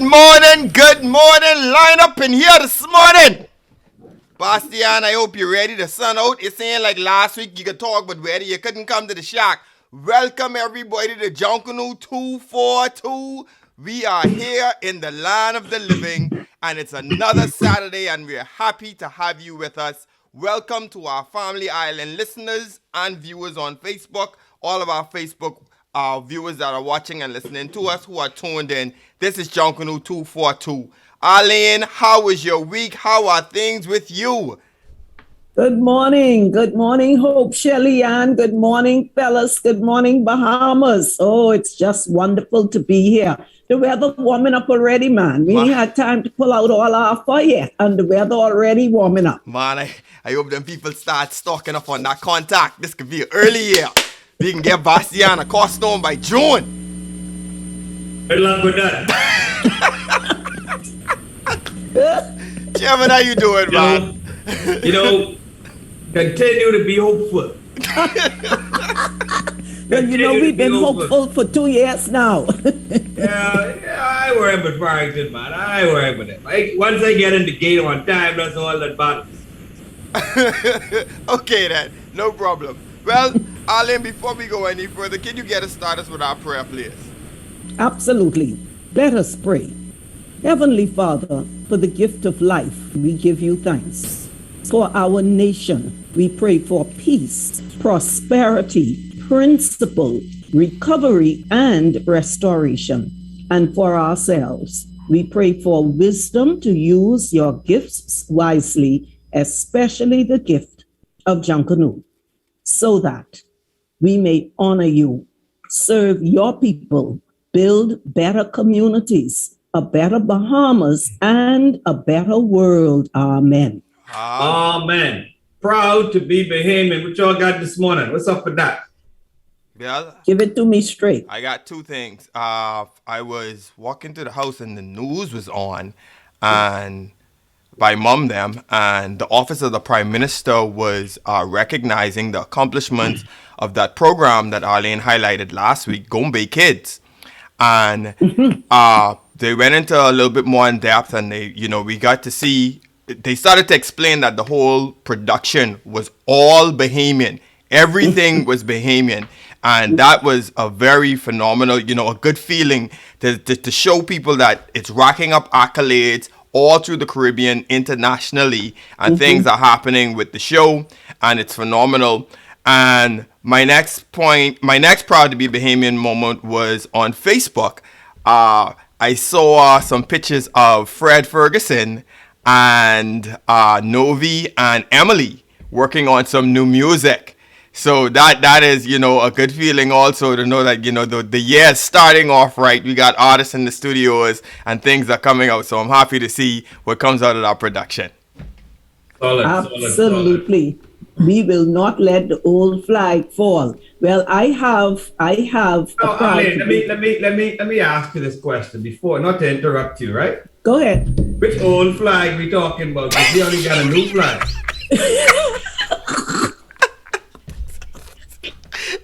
Good morning. Line up in here this morning. Bastian, I hope you're ready. The sun out. You're saying like last week you could talk, but ready you couldn't come to the shack. Welcome everybody to Junkanoo 242. We are here in the land of the living, and it's another Saturday, and we're happy to have you with us. Welcome to our Family Island listeners and viewers on Facebook. All of our Facebook viewers that are watching and listening to us who are tuned in. This is Junkanoo 242. Arlene, how was your week? How are things with you? Good morning. Good morning, Hope, Shelly Ann. Good morning, fellas. Good morning, Bahamas. Oh, it's just wonderful to be here. The weather warming up already, man. We ain't had time to pull out all our fire yet, and the weather already warming up. Man, I hope them people start stocking up on that contact. This could be an early year. We can get Bastian a costume by June. Good luck with that. Chairman, how you doing, man? Continue to be hopeful. Well, we've been hopeful for 2 years now. yeah, I worry about Farrington, man. I worry about it. Once I get in the gate on time, that's all that matters. Okay, then. No problem. Well, Arlene, before we go any further, can you get us started with our prayer, please? Absolutely. Let us pray. Heavenly Father, for the gift of life, we give you thanks. For our nation, we pray for peace, prosperity, principle, recovery, and restoration. And for ourselves, we pray for wisdom to use your gifts wisely, especially the gift of Junkanoo, so that we may honor you, serve your people, build better communities, a better Bahamas, and a better world. Amen. Amen. Proud to be Bahamian. What y'all got this morning? What's up with that? Well, give it to me straight. I got two things. I was walking to the house and the news was on, and by mom them, and the office of the Prime Minister was recognizing the accomplishments of that program that Arlene highlighted last week, Gombe Kids. And they went into a little bit more in depth, and we got to see, they started to explain that the whole production was all Bahamian. Everything was Bahamian. And that was a very phenomenal, a good feeling to show people that it's racking up accolades all through the Caribbean, internationally, and things are happening with the show, and it's phenomenal. And my next proud to be Bahamian moment was on Facebook. I saw some pictures of Fred Ferguson and Novi and Emily working on some new music. So that is, a good feeling also to know that, the year is starting off right. We got artists in the studios and things are coming out. So I'm happy to see what comes out of our production. Absolutely. We will not let the old flag fall. Well, I have. Arlene, let me ask you this question before, not to interrupt you, right? Go ahead. Which old flag we talking about? Because we only got a new flag.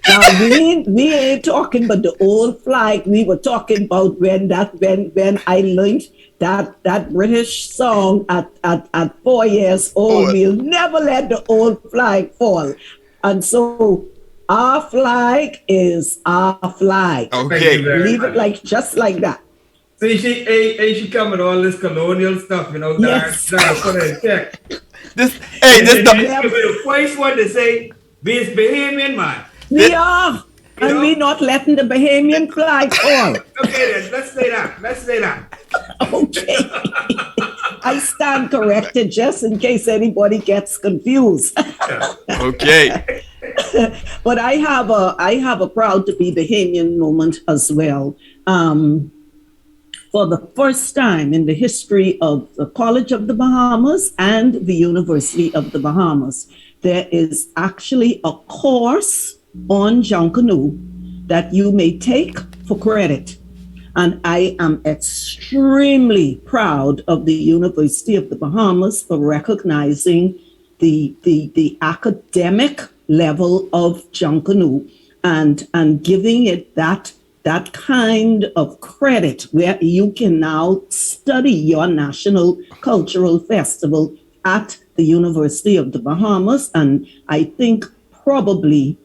Now, we ain't talking about the old flag. We were talking about when I learned that British song at 4 years old. We'll never let the old flag fall. And so our flag is our flag. Okay. Leave it just like that. See, she come with all this colonial stuff, Yes. Put it in check. This the first one to say, this Bahamian man. We are. And we're not letting the Bahamian flag fall. Okay, then. Let's say that. Okay. I stand corrected just in case anybody gets confused. Okay. But I have a proud to be Bahamian moment as well. For the first time in the history of the College of the Bahamas and the University of the Bahamas, there is actually a course on Junkanoo that you may take for credit. And I am extremely proud of the University of the Bahamas for recognizing the academic level of Junkanoo and giving it that that kind of credit where you can now study your national cultural festival at the University of the Bahamas. And I think probably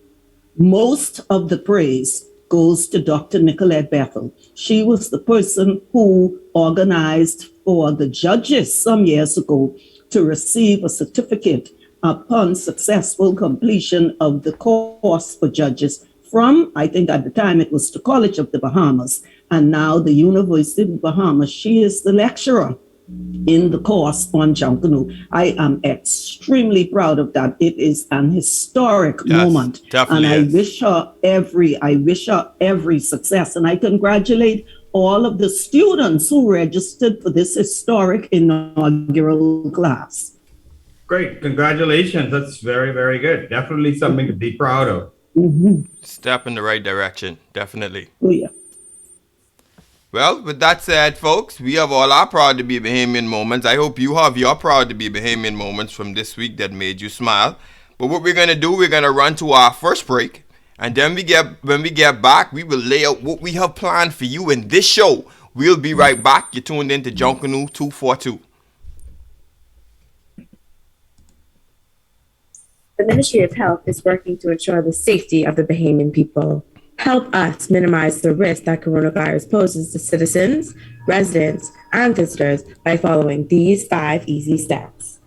most of the praise goes to Dr. Nicolette Bethel. She was the person who organized for the judges some years ago to receive a certificate upon successful completion of the course for judges from, I think at the time it was the College of the Bahamas, and now the University of the Bahamas. She is the lecturer in the course on Junkanoo. I am extremely proud of that. It is an historic moment, and I wish her every success. And I congratulate all of the students who registered for this historic inaugural class. Great, congratulations. That's very, very good. Definitely something to be proud of. Mm-hmm. Step in the right direction, definitely. Oh yeah. Well, with that said, folks, we have all our proud to be Bahamian moments. I hope you have your proud to be Bahamian moments from this week that made you smile. But what we're going to do, we're going to run to our first break. And then when we get back, we will lay out what we have planned for you in this show. We'll be right back. You're tuned in to Junkanoo 242. The Ministry of Health is working to ensure the safety of the Bahamian people. Help us minimize the risk that coronavirus poses to citizens, residents, and visitors by following these 5 easy steps.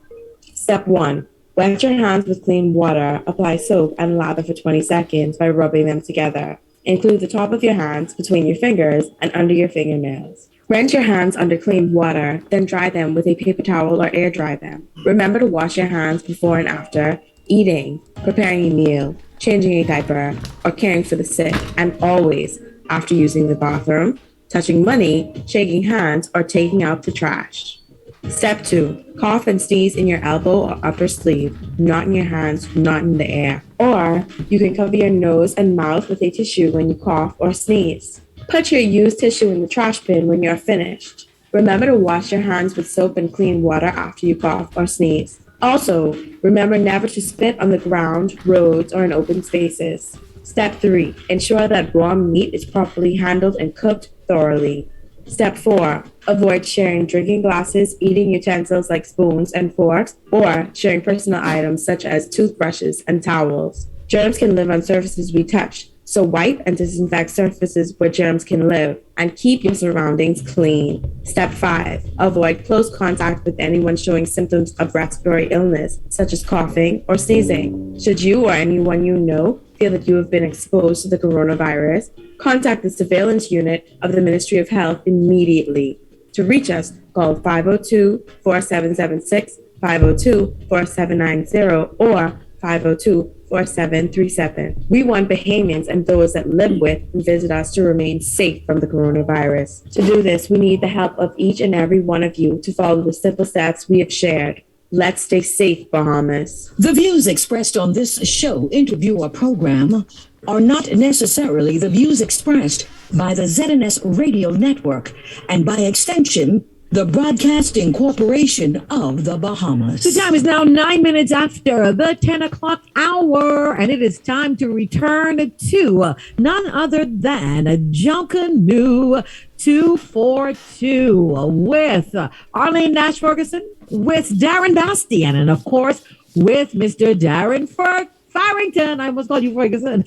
Step 1. Wet your hands with clean water, apply soap and lather for 20 seconds by rubbing them together. Include the top of your hands between your fingers and under your fingernails. Rinse your hands under clean water, then dry them with a paper towel or air dry them. Remember to wash your hands before and after eating, preparing a meal, changing a diaper, or caring for the sick, and always after using the bathroom, touching money, shaking hands, or taking out the trash. Step 2. Cough and sneeze in your elbow or upper sleeve, not in your hands, not in the air. Or you can cover your nose and mouth with a tissue when you cough or sneeze. Put your used tissue in the trash bin when you're finished. Remember to wash your hands with soap and clean water after you cough or sneeze. Also, remember never to spit on the ground, roads, or in open spaces. Step 3. Ensure that raw meat is properly handled and cooked thoroughly. Step 4. Avoid sharing drinking glasses, eating utensils like spoons and forks, or sharing personal items such as toothbrushes and towels. Germs can live on surfaces we touch, so wipe and disinfect surfaces where germs can live, and keep your surroundings clean. Step 5. Avoid close contact with anyone showing symptoms of respiratory illness, such as coughing or sneezing. Should you or anyone you know feel that you have been exposed to the coronavirus, contact the surveillance unit of the Ministry of Health immediately. To reach us, call 502-4776, 502-4790, or 502-4737. We want Bahamians and those that live with and visit us to remain safe from the coronavirus. To do this, we need the help of each and every one of you to follow the simple steps we have shared. Let's stay safe, Bahamas. The views expressed on this show, interview, or program are not necessarily the views expressed by the ZNS Radio Network and by extension, the Broadcasting Corporation of the Bahamas. The time is now 9 minutes after the 10 o'clock hour, and it is time to return to none other than Junkanoo 242 with Arlene Nash Ferguson, with Darren Bastian, and of course, with Mr. Darren Farrington. I almost called you Ferguson.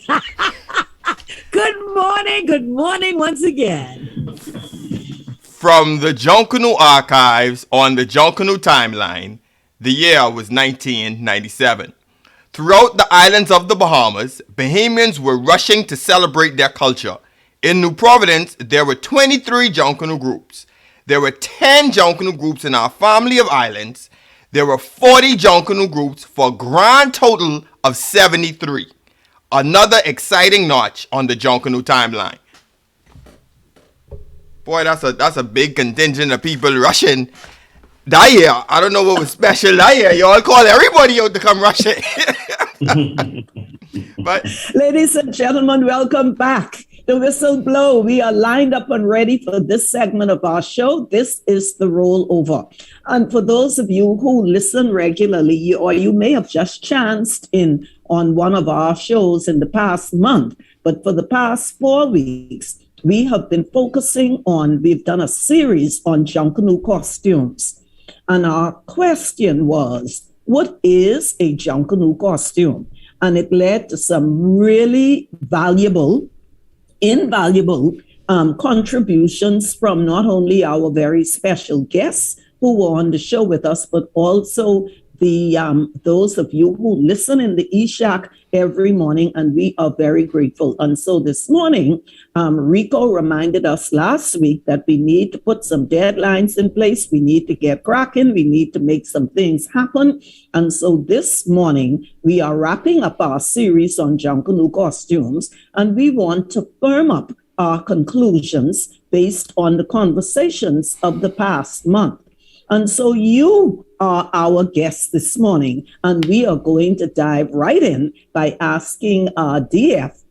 Good morning once again. From the Junkanoo archives on the Junkanoo timeline, the year was 1997. Throughout the islands of the Bahamas, Bahamians were rushing to celebrate their culture. In New Providence, there were 23 Junkanoo groups. There were 10 Junkanoo groups in our family of islands. There were 40 Junkanoo groups for a grand total of 73. Another exciting notch on the Junkanoo timeline. Boy, that's a big contingent of people rushing. That year, I don't know what was special that year. Y'all called everybody out to come rushing. But ladies and gentlemen, welcome back. The whistle blow. We are lined up and ready for this segment of our show. This is the rollover. And for those of you who listen regularly, or you may have just chanced in on one of our shows in the past month, but for the past 4 weeks, we have been we've done a series on Junkanoo costumes. And our question was, what is a Junkanoo costume? And it led to some really invaluable contributions from not only our very special guests who were on the show with us, but also the those of you who listen in the eShack every morning, and we are very grateful. And so this morning, Rico reminded us last week that we need to put some deadlines in place. We need to get cracking. We need to make some things happen. And so this morning, we are wrapping up our series on Junkanoo costumes, and we want to firm up our conclusions based on the conversations of the past month. And so you are our guest this morning, and we are going to dive right in by asking DF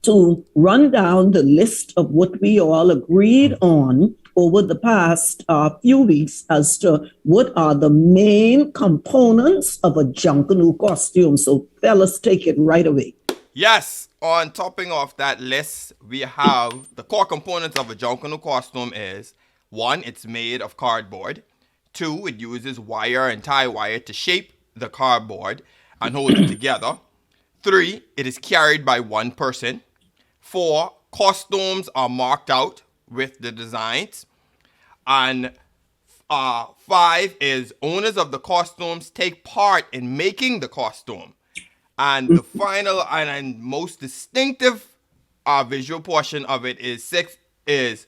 to run down the list of what we all agreed on over the past few weeks as to what are the main components of a Junkanoo costume. So fellas, take it right away. Yes, on topping off that list, we have the core components of a Junkanoo costume is 1, it's made of cardboard. 2, it uses wire and tie wire to shape the cardboard and hold it together. 3, it is carried by one person. 4, costumes are marked out with the designs. And 5 is owners of the costumes take part in making the costume. And the final and most distinctive visual portion of it is 6 is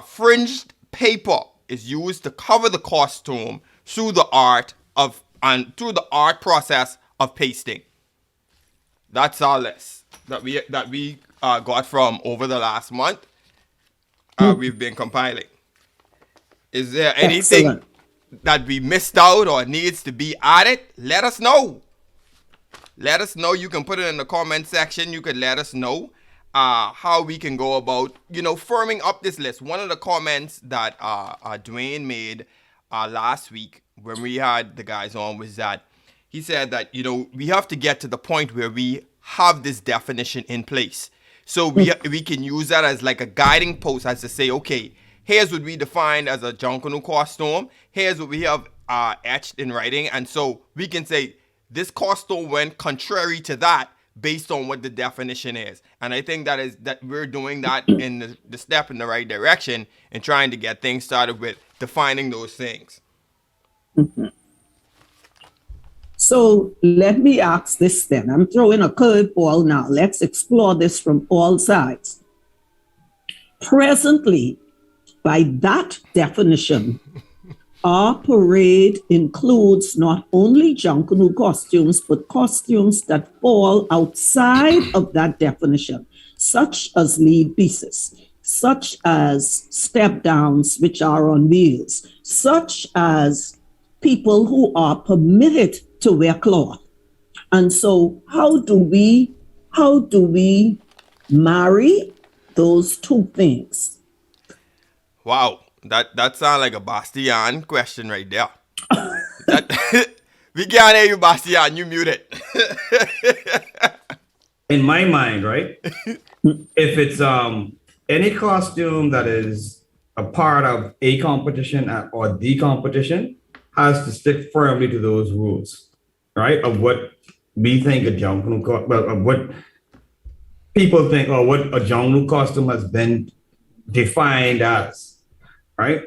fringed paper is used to cover the costume through the art process of pasting. That's our list that we got from over the last month. We've been compiling. Is there anything that we missed out or needs to be added? Let us know. Let us know. You can put it in the comment section. You could let us know how we can go about, firming up this list. One of the comments that Dwayne made last week when we had the guys on was that he said that, we have to get to the point where we have this definition in place. So we can use that as like a guiding post as to say, okay, here's what we define as a Junkanoo costume. Here's what we have etched in writing. And so we can say this costume went contrary to that based on what the definition is. And I think that we're doing that in the step in the right direction and trying to get things started with defining those things. Mm-hmm. So let me ask this then. I'm throwing a curveball now. Let's explore this from all sides. Presently, by that definition, our parade includes not only Junkanoo costumes, but costumes that fall outside of that definition, such as lead pieces, such as step downs, which are on wheels, such as people who are permitted to wear cloth. And so how do we marry those two things? Wow. That sounds like a Bastian question right there. We can't hear you, Bastian. You muted. In my mind, right? If it's any costume that is a part of a competition or the competition has to stick firmly to those rules, right? Of what we think a Junkanoo, of what people think or what a Junkanoo costume has been defined as. Right,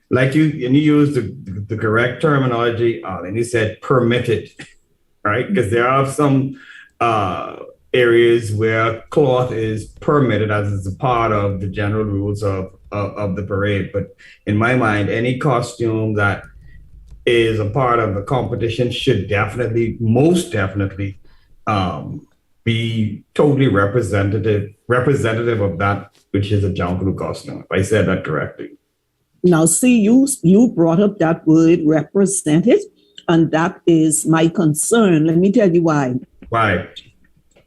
like you use the correct terminology, and you said permitted, right? Because there are some areas where cloth is permitted as a part of the general rules of the parade. But in my mind, any costume that is a part of the competition should most definitely, be totally representative of that which is a Junkanoo costume, if I said that correctly. Now, see, you brought up that word represented, and that is my concern. Let me tell you why. Why?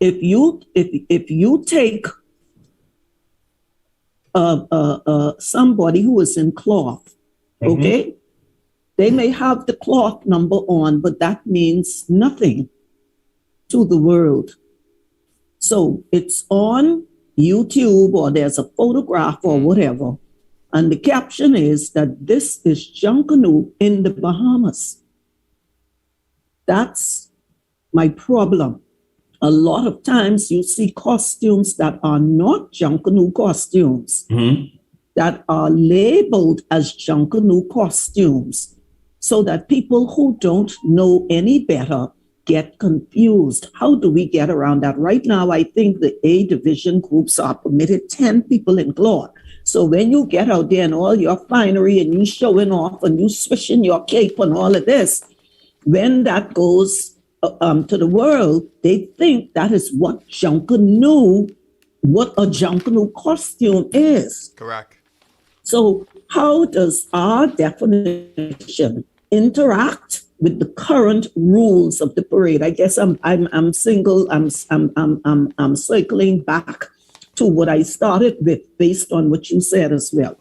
If you take somebody who is in cloth, okay, they may have the cloth number on, but that means nothing to the world. So it's on YouTube or there's a photograph or whatever, and the caption is that this is Junkanoo in the Bahamas. That's my problem. A lot of times you see costumes that are not Junkanoo costumes, that are labeled as Junkanoo costumes, so that people who don't know any better get confused. How do we get around that? Right now, I think the A division groups are permitted 10 people in cloth. So when you get out there and all your finery and you showing off and you swishing your cape and all of this, when that goes to the world, they think that is what Junkanoo, what a Junkanoo costume is. Correct. So how does our definition interact with the current rules of the parade? I guess I'm circling back to what I started with based on what you said as well.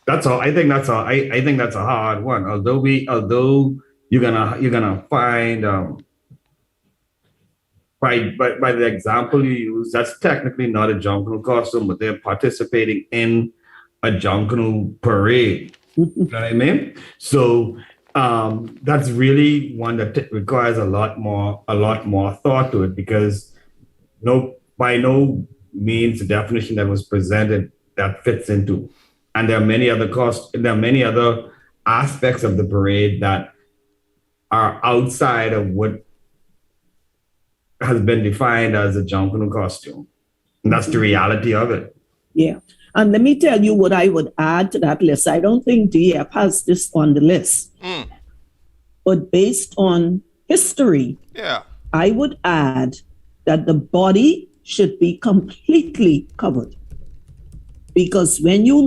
That's all. I think that's all. I think that's a hard one. Although you're gonna find by the example you use, that's technically not a Junkanoo costume, but they're participating in a Junkanoo parade. You know what I mean? So that's really one that requires a lot more thought to it, because by no means the definition that was presented that fits into. And there are many other aspects of the parade that are outside of what has been defined as a Junkanoo costume. And that's the reality of it. Yeah. And let me tell you what I would add to that list. I don't think DF has this on the list. But based on history, I would add that the body should be completely covered. Because when you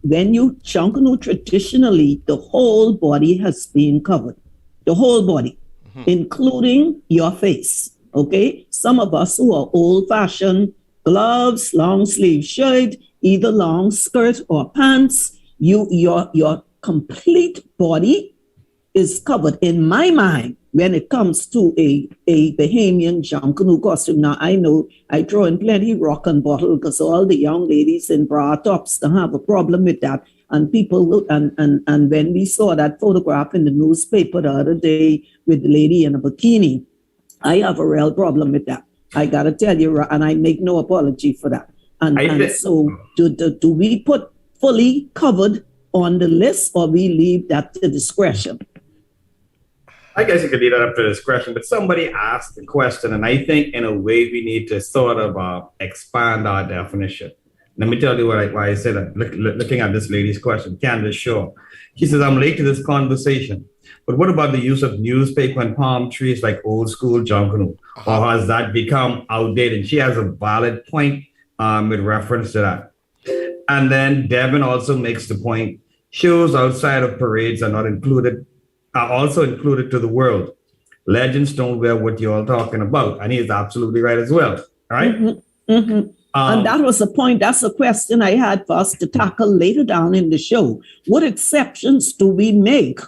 Junkanoo traditionally, the whole body has been covered. The whole body, including your face. Okay? Some of us who are old-fashioned, gloves, long sleeve shirt, either long skirt or pants, your complete body is covered. In my mind, when it comes to a Bahamian Junkanoo costume, now I know I throw in plenty rock and bottle because all the young ladies in bra tops don't have a problem with that. And people will, and when we saw that photograph in the newspaper the other day with the lady in a bikini, I have a real problem with that. I gotta tell you, and I make no apology for that. And so do we put fully covered on the list, or we leave that to discretion? I guess you could leave that up to discretion, but somebody asked the question, and I think in a way we need to sort of expand our definition. Let me tell you why I say that. Looking at this lady's question, Candace Shaw. She says, I'm late to this conversation, but what about the use of newspaper and palm trees like old school Junkanoo? Or has that become outdated? She has a valid point with reference to that. And then Devin also makes the point, shows outside of parades are also included to the world. Legends don't wear what you're all talking about. And he is absolutely right as well. All right. And that was the point. That's a question I had for us to tackle later down in the show. What exceptions do we make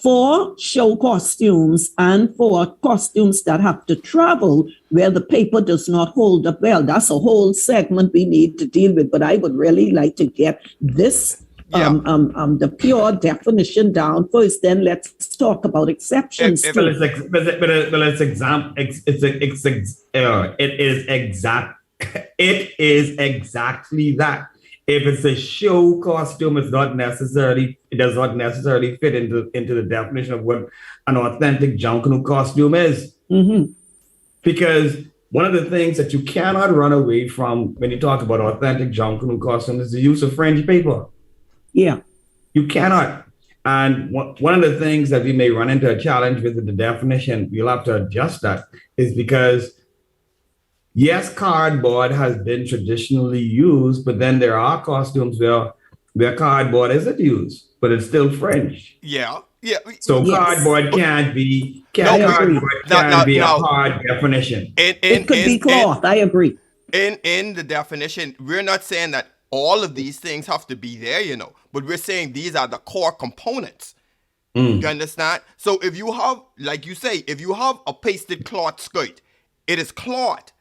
for show costumes and for costumes that have to travel where the paper does not hold up well? That's a whole segment we need to deal with. But I would really like to get this the pure definition down first. Then let's talk about exceptions. It is exactly that. If it's a show costume, it does not necessarily fit into the definition of what an authentic Junkanoo costume is. Because one of the things that you cannot run away from when you talk about authentic Junkanoo costume is the use of fringe paper. Yeah. You cannot. And one of the things that we may run into a challenge with the definition, we'll have to adjust that, is because yes, cardboard has been traditionally used, but then there are costumes where cardboard isn't used, but it's still fringe. Yeah. So cardboard can't be a hard definition. It could be cloth. I agree. In the definition, we're not saying that all of these things have to be there, but we're saying these are the core components. You understand? So if you have, like you say, if you have a pasted cloth skirt, it is cloth,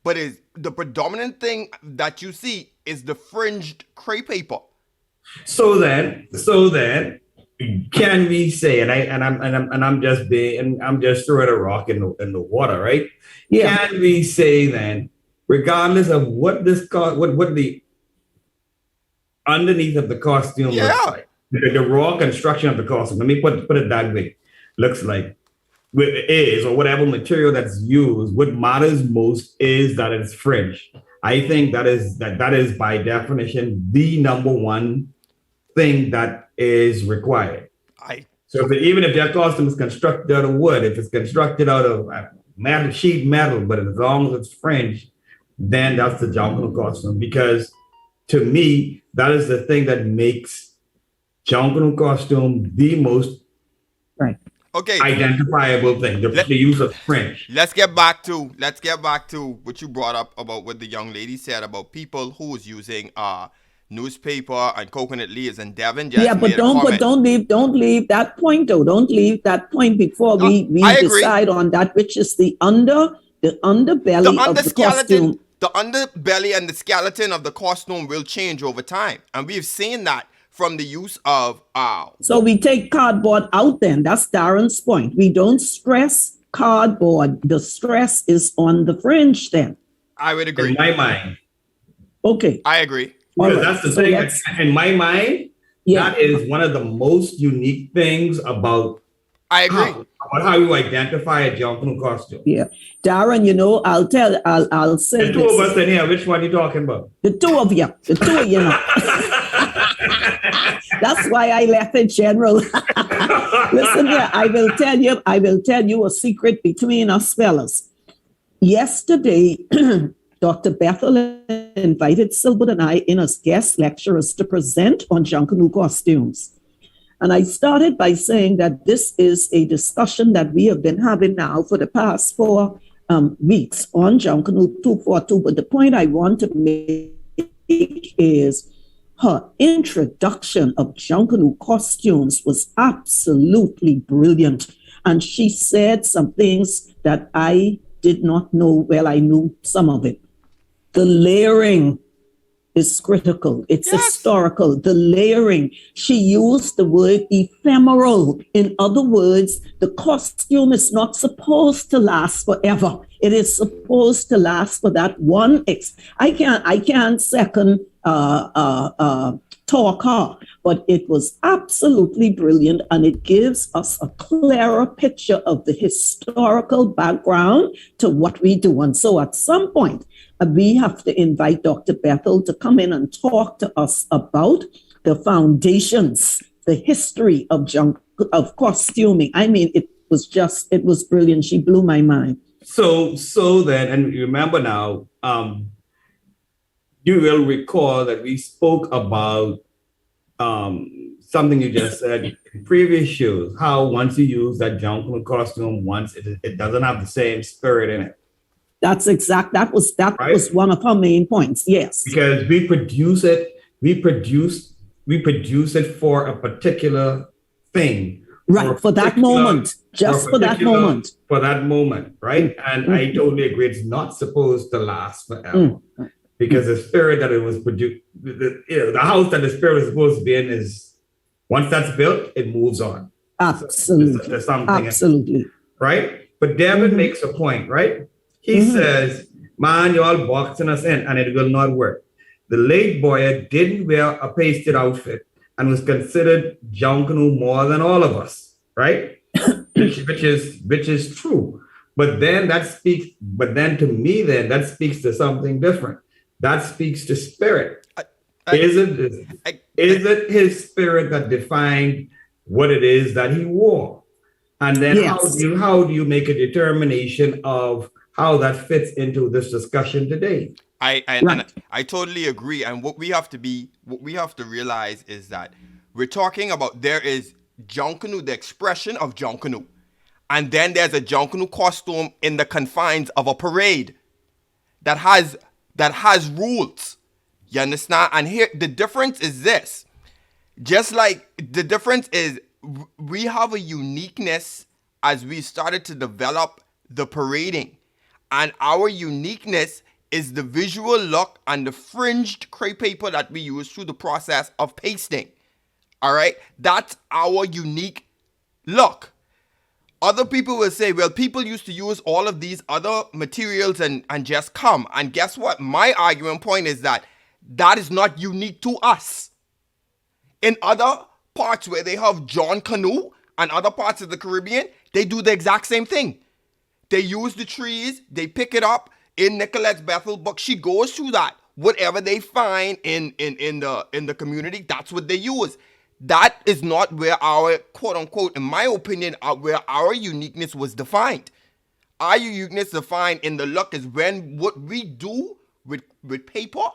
but the predominant thing that you see is the fringed crepe paper. So then, can we say, I'm just throwing a rock in the water, right? Yeah. Can we say then, regardless of what what the underneath of the costume looks like, the raw construction of the costume, let me put it that way, looks like, is, or whatever material that's used, what matters most is that it's fringe. I think that is by definition the number one thing that is required. Even if that costume is constructed out of wood, if it's constructed out of sheet metal, but as long as it's fringe, then that's the Junkanoo costume. Because to me, that is the thing that makes Junkanoo costume the most identifiable thing. The use of fringe. Let's get back to what you brought up about what the young lady said about people who was using newspaper and coconut leaves, and Devin just made a comment. Don't leave that point though. Don't leave that point before we decide on that, which is the underbelly of the costume. The underbelly and the skeleton of the costume will change over time, and we've seen that from the use of So we take cardboard out then. That's Darren's point. We don't stress cardboard. The stress is on the fringe then. I would agree. In my mind. Okay. I agree. Because that's the thing. In my mind, that is one of the most unique things about how you identify a Junkanoo costume. Yeah. Darren, I'll say the two of us in here, which one are you talking about? The two of you. That's why I left it general. Listen here, I will tell you a secret between us fellas. Yesterday, Dr. Bethel invited Silbert and I in as guest lecturers to present on Junkanoo costumes. And I started by saying that this is a discussion that we have been having now for the past 4 weeks on Junkanoo 242. But the point I want to make is her introduction of Junkanoo costumes was absolutely brilliant. And she said some things that I did not know. Well, I knew some of it. The layering is critical. It's historical. The layering. She used the word ephemeral. In other words, the costume is not supposed to last forever. It is supposed to last for that one. I can't second talk her, but it was absolutely brilliant, and it gives us a clearer picture of the historical background to what we do. And so at some point, we have to invite Dr. Bethel to come in and talk to us about the foundations, the history of costuming. I mean, it was brilliant. She blew my mind. So then, and remember now, you will recall that we spoke about something you just said in previous shows, how once you use that Junkanoo costume once, it doesn't have the same spirit in it. That was one of her main points. Yes, because we produce it for a particular thing, right? For that moment, for that moment, right? And I totally agree. It's not supposed to last forever, because the spirit that it was produced, the house that the spirit is supposed to be in is, once that's built, it moves on. Absolutely, there's something absolutely, right? But Devin makes a point, right? He says, man, you all boxing us in and it will not work. The late Boyer didn't wear a pasted outfit and was considered Junkanoo more than all of us, right? which is true. But then to me, that speaks to something different. That speaks to spirit. Is it his spirit that defined what it is that he wore? And then how do you make a determination of how that fits into this discussion today? I totally agree. And what we have to realize is that we're talking about, there is Junkanoo, the expression of Junkanoo, and then there's a Junkanoo costume in the confines of a parade that has rules. You understand? And here the difference is this. Just like the difference is, we have a uniqueness as we started to develop the parading. And our uniqueness is the visual look and the fringed crepe paper that we use through the process of pasting. All right? That's our unique look. Other people will say, well, people used to use all of these other materials and just come. And guess what? My argument point is that is not unique to us. In other parts where they have Junkanoo and other parts of the Caribbean, they do the exact same thing. They use the trees, they pick it up. In Nicolette's Bethel book, she goes through that. Whatever they find in the community, that's what they use. That is not where our, quote unquote, in my opinion, where our uniqueness was defined. Our uniqueness defined in the look is when what we do with paper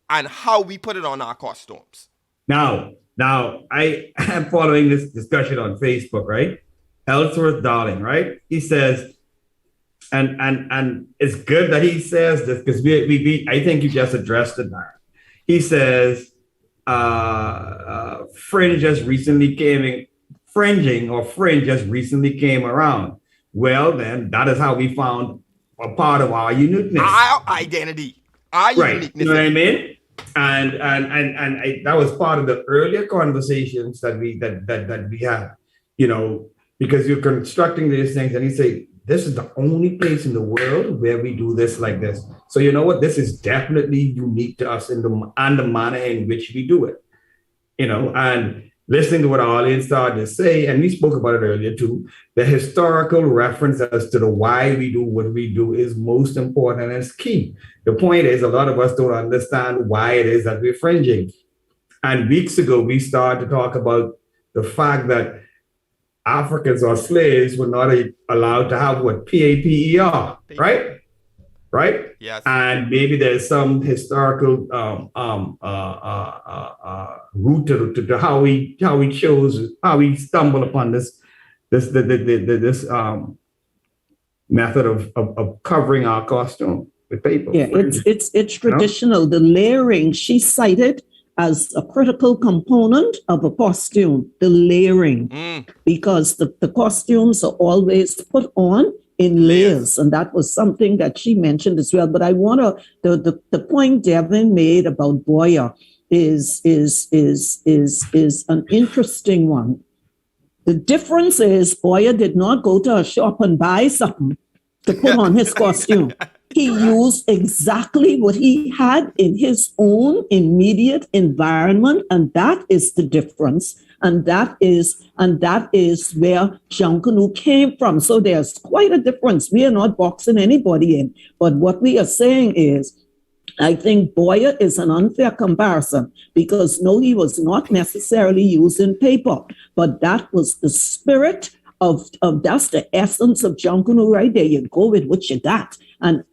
and how we put it on our costumes. Now, I am following this discussion on Facebook, right? Ellsworth Darling, right? He says, and it's good that he says this because we I think you just addressed it now. He says, fringe just recently came around. Well, then that is how we found a part of our uniqueness, our identity, our right? uniqueness. You know what I mean? And that was part of the earlier conversations that we had. You know, because you're constructing these things, and you say this is the only place in the world where we do this like this. So you know what? This is definitely unique to us in the manner in which we do it. You know, and listening to what Arlene started to say, and we spoke about it earlier too, the historical reference as to the why we do what we do is most important and it's key. The point is, a lot of us don't understand why it is that we're fringing. And weeks ago, we started to talk about the fact that Africans or slaves were not allowed to have what? PAPER, right? Right? Yes. And maybe there's some historical route to how we stumble upon this method of covering our costume with paper. Yeah, it's traditional. The layering she cited as a critical component of a costume, the layering, because the costumes are always put on in layers, and that was something that she mentioned as well. But I want to the point Devin made about Boyer is an interesting one. The difference is Boyer did not go to a shop and buy something to put on his costume. He used exactly what he had in his own immediate environment, and that is the difference. And that is where Junkanoo came from. So there's quite a difference. We are not boxing anybody in. But what we are saying is, I think Boyer is an unfair comparison because no, he was not necessarily using paper, but that was the spirit of that's the essence of Junkanoo right there. You go with what you got. And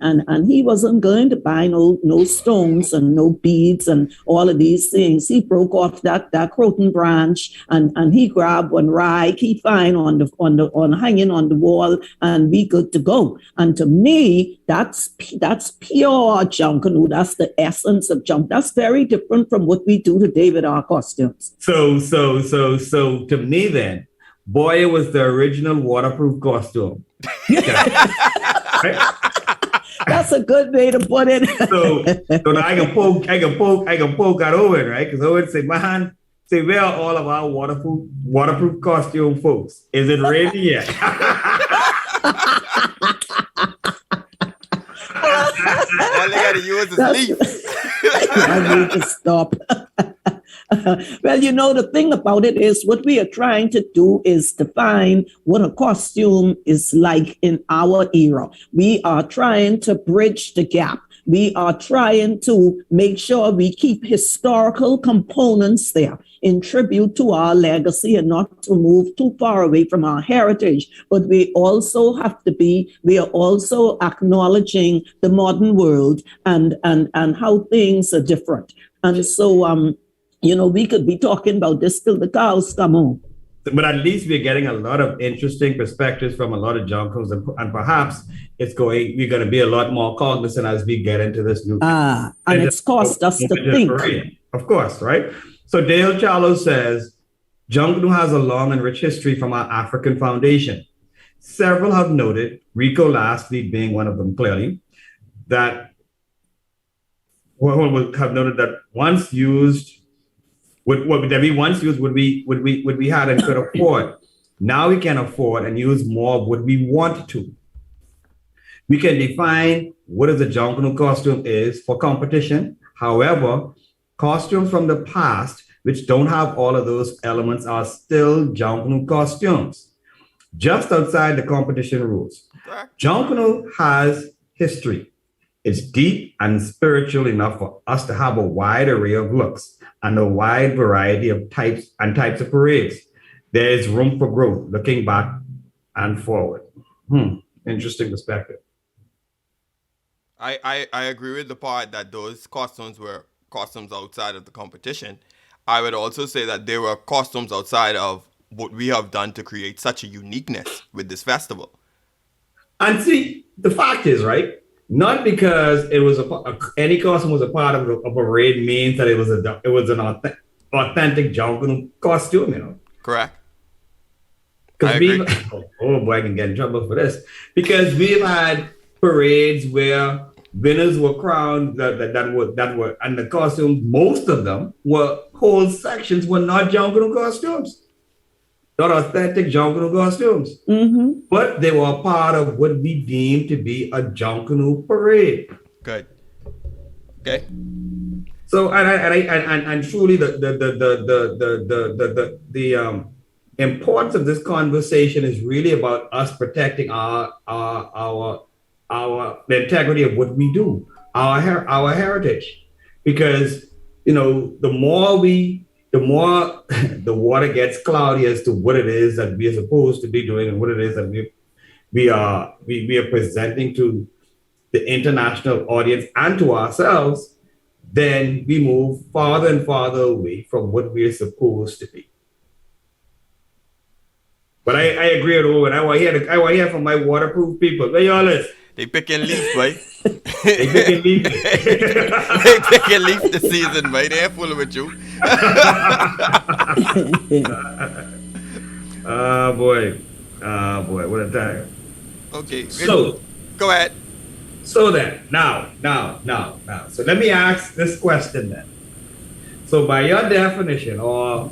he wasn't going to buy no stones and no beads and all of these things. He broke off that croton branch and he grabbed one rag he find on hanging on the wall and be good to go. And to me, that's pure Junkanoo. That's the essence of junk. That's very different from what we do today with our costumes. So to me then, Boyer was the original waterproof costume. Right? That's a good way to put it. so now I can poke at Owen, right? Because Owen say, man, where are all of our waterproof costume folks? Is it ready yet? All they gotta use is leaf. I need to stop. Well, the thing about it is what we are trying to do is define what a costume is like in our era. We are trying to bridge the gap. We are trying to make sure we keep historical components there in tribute to our legacy and not to move too far away from our heritage. But we are also acknowledging the modern world and how things are different. And so, we could be talking about this till the cows come home. But at least we're getting a lot of interesting perspectives from a lot of Junkanoo, and perhaps we're going to be a lot more cognizant as we get into this new. And it's caused us to think. Of course, right? So Dale Charlo says, Junkanoo has a long and rich history from our African foundation. Several have noted, Rico lastly being one of them clearly, that would have noted that once used, what that we once used would we had and could afford. Now we can afford and use more of what we want to. We can define what is a Junkanoo costume is for competition. However, costumes from the past, which don't have all of those elements, are still Junkanoo costumes, just outside the competition rules. Junkanoo has history. It's deep and spiritual enough for us to have a wide array of looks and a wide variety of types of parades. There is room for growth, looking back and forward. Interesting perspective. I agree with the part that those costumes were costumes outside of the competition. I would also say that they were costumes outside of what we have done to create such a uniqueness with this festival. And see, the fact is, right, not because it was any costume was a part of a parade means that it was an authentic Junkanoo costume, you know. Correct. Because oh boy, I can get in trouble for this. Because we've had parades where winners were crowned that were and the costumes, most of them were whole sections were not Junkanoo costumes. Not authentic Junkanoo costumes. Mm-hmm. But they were a part of what we deem to be a Junkanoo parade. Good. Okay. So and truly the importance of this conversation is really about us protecting the integrity of what we do, our heritage, because the more the water gets cloudy as to what it is that we are supposed to be doing and what it is that we are presenting to the international audience and to ourselves, then we move farther and farther away from what we are supposed to be. But I agree with Owen. I want to hear from my waterproof people. Where y'all is? They picking leaf, boy. They picking leaf. They picking leaf this season, boy. They ain't fooling with you. Oh boy, what a time. Okay. So go ahead. So then, now. So let me ask this question then. So by your definition, or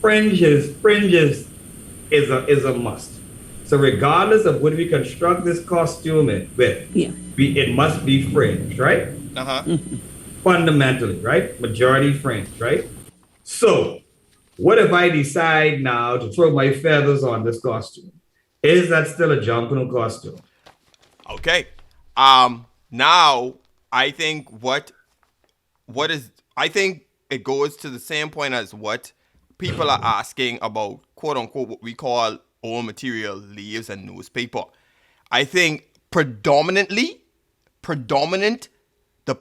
fringe is a must. So regardless of what we construct this costume with, it must be fringe, right? Fundamentally, right? Majority fringe, right? So what if I decide now to throw my feathers on this costume? Is that still a Junkanoo costume? Okay. Now I think I think it goes to the same point as what people are asking about, quote unquote, what we call old material, leaves and newspaper. I think the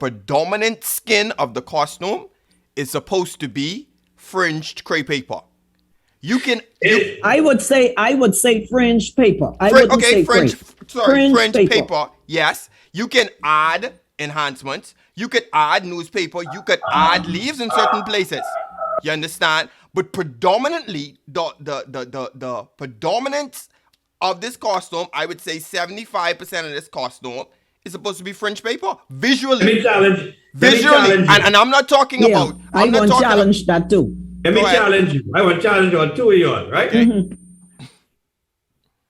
predominant skin of the costume is supposed to be fringed crepe paper. I would say fringe paper. Fringe paper. Yes. You can add enhancements. You could add newspaper. You could add leaves in certain places. You understand? But predominantly, the predominance of this costume, I would say 75% of this costume is supposed to be fringe paper. Visually. Let me challenge you. And I'm not talking about... I want to challenge that too. Let me challenge you. I want to challenge you on two of y'all, right? Okay. Mm-hmm.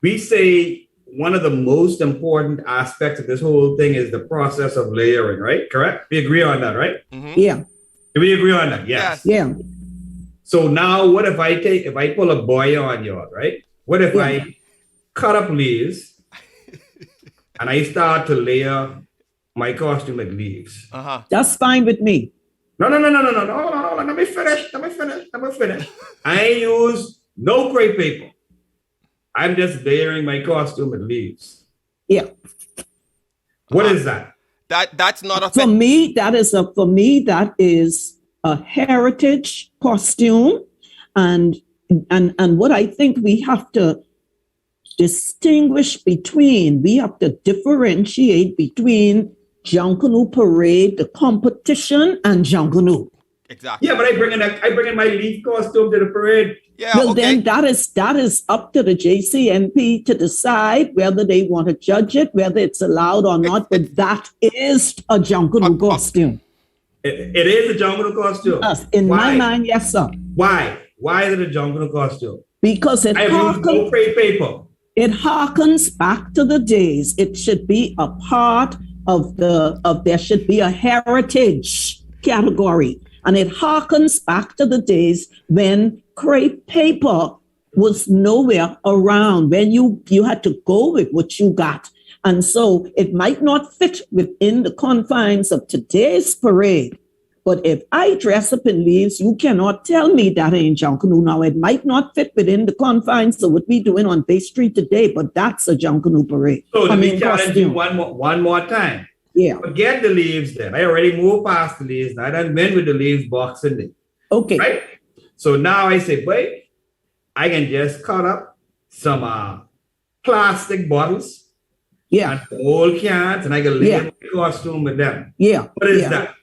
We say one of the most important aspects of this whole thing is the process of layering, right? Correct? We agree on that, right? Mm-hmm. Yeah. Do we agree on that? Yes. Yeah. So now what if I pull a boy on y'all, right? What if I cut up leaves and I start to layer my costume like leaves? That's fine with me. No. Let me finish. I ain't use no crepe paper. I'm just layering my costume with leaves. Yeah. What is that? That's not a For me, that is a heritage costume, and what I think we have to differentiate between Junkanoo parade, the competition, and Junkanoo. Exactly. Yeah, but I bring in my leaf costume to the parade. Yeah, Well, okay. then that is up to the JCNP to decide whether they want to judge it, whether it's allowed or not. But that is a Junkanoo costume. It is a Junkanoo costume. Yes, in my mind, yes, sir. Why? Why is it a Junkanoo costume? Because I use no trade paper. it harkens back to the days. It should be a part of there should be a heritage category. And it harkens back to the days when crepe paper was nowhere around, when you had to go with what you got. And so it might not fit within the confines of today's parade. But if I dress up in leaves, you cannot tell me that ain't Junkanoo. Now, it might not fit within the confines of what we're doing on Bay Street today, but that's a Junkanoo parade. So let me challenge you costume. one more time. Yeah. Forget the leaves then. I already moved past the leaves. I done went with the leaves boxing day. Okay. Right? So now I say, wait, I can just cut up some plastic bottles Yeah. and old cans, and I can lay a costume with them. Yeah. What is yeah. that?